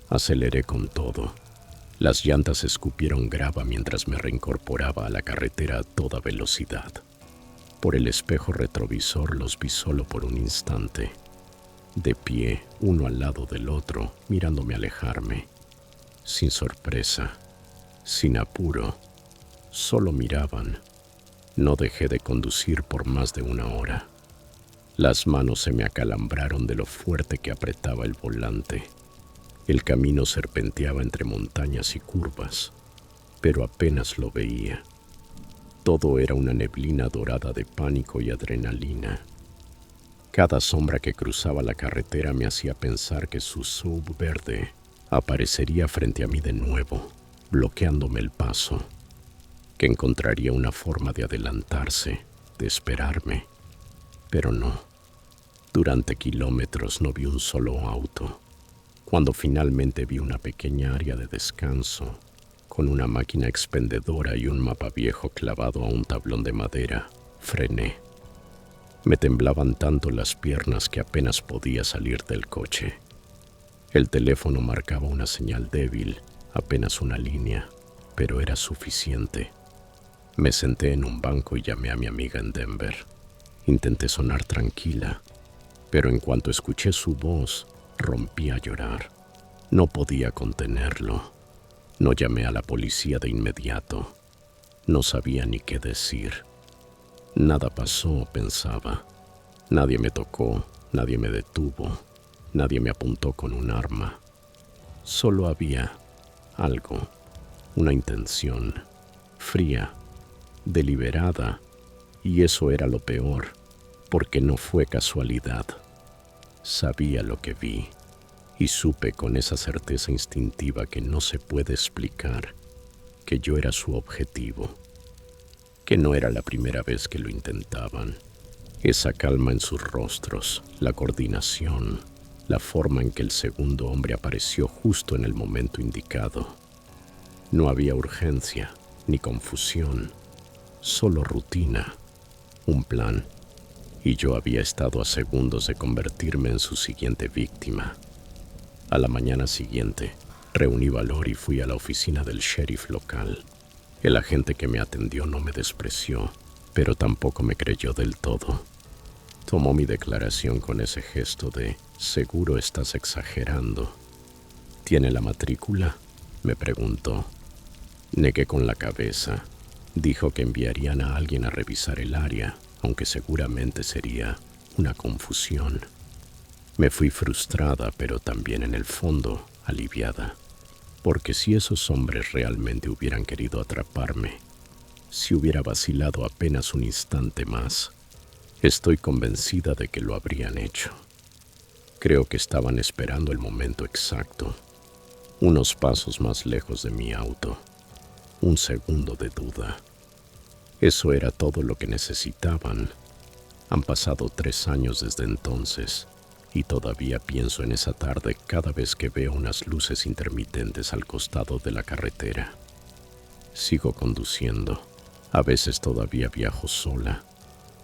Aceleré con todo. Las llantas escupieron grava mientras me reincorporaba a la carretera a toda velocidad. Por el espejo retrovisor los vi solo por un instante, de pie, uno al lado del otro, mirándome alejarme. Sin sorpresa, sin apuro, solo miraban. No dejé de conducir por más de una hora. Las manos se me acalambraron de lo fuerte que apretaba el volante. El camino serpenteaba entre montañas y curvas, pero apenas lo veía. Todo era una neblina dorada de pánico y adrenalina. Cada sombra que cruzaba la carretera me hacía pensar que su SUV verde aparecería frente a mí de nuevo, bloqueándome el paso, que encontraría una forma de adelantarse, de esperarme. Pero no. Durante kilómetros no vi un solo auto. Cuando finalmente vi una pequeña área de descanso, con una máquina expendedora y un mapa viejo clavado a un tablón de madera, frené. Me temblaban tanto las piernas que apenas podía salir del coche. El teléfono marcaba una señal débil, apenas una línea, pero era suficiente. Me senté en un banco y llamé a mi amiga en Denver. Intenté sonar tranquila, pero en cuanto escuché su voz, rompí a llorar. No podía contenerlo. No llamé a la policía de inmediato. No sabía ni qué decir. Nada pasó, pensaba. Nadie me tocó, nadie me detuvo, nadie me apuntó con un arma. Solo había algo, una intención, fría, deliberada, y eso era lo peor, porque no fue casualidad. Sabía lo que vi, y supe con esa certeza instintiva que no se puede explicar que yo era su objetivo, que no era la primera vez que lo intentaban. Esa calma en sus rostros, la coordinación, la forma en que el segundo hombre apareció justo en el momento indicado. No había urgencia ni confusión, solo rutina, un plan, y yo había estado a segundos de convertirme en su siguiente víctima. A la mañana siguiente, reuní valor y fui a la oficina del sheriff local. El agente que me atendió no me despreció, pero tampoco me creyó del todo. Tomó mi declaración con ese gesto de «seguro estás exagerando». «¿Tiene la matrícula?», me preguntó. Negué con la cabeza. Dijo que enviarían a alguien a revisar el área, aunque seguramente sería una confusión. Me fui frustrada, pero también en el fondo aliviada, porque si esos hombres realmente hubieran querido atraparme, si hubiera vacilado apenas un instante más, estoy convencida de que lo habrían hecho. Creo que estaban esperando el momento exacto, unos pasos más lejos de mi auto, un segundo de duda. Eso era todo lo que necesitaban. Han pasado 3 años desde entonces y todavía pienso en esa tarde cada vez que veo unas luces intermitentes al costado de la carretera. Sigo conduciendo. A veces todavía viajo sola,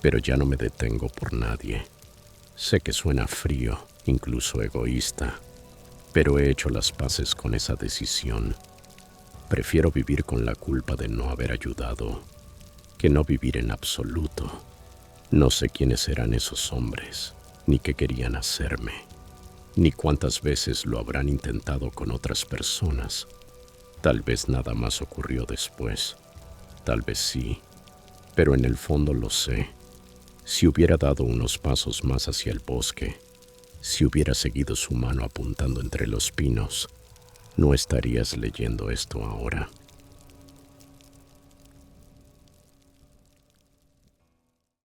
pero ya no me detengo por nadie. Sé que suena frío, incluso egoísta, pero he hecho las paces con esa decisión. Prefiero vivir con la culpa de no haber ayudado que no vivir en absoluto. No sé quiénes eran esos hombres, ni qué querían hacerme, ni cuántas veces lo habrán intentado con otras personas. Tal vez nada más ocurrió después, tal vez sí, pero en el fondo lo sé. Si hubiera dado unos pasos más hacia el bosque, si hubiera seguido su mano apuntando entre los pinos, no estarías leyendo esto ahora.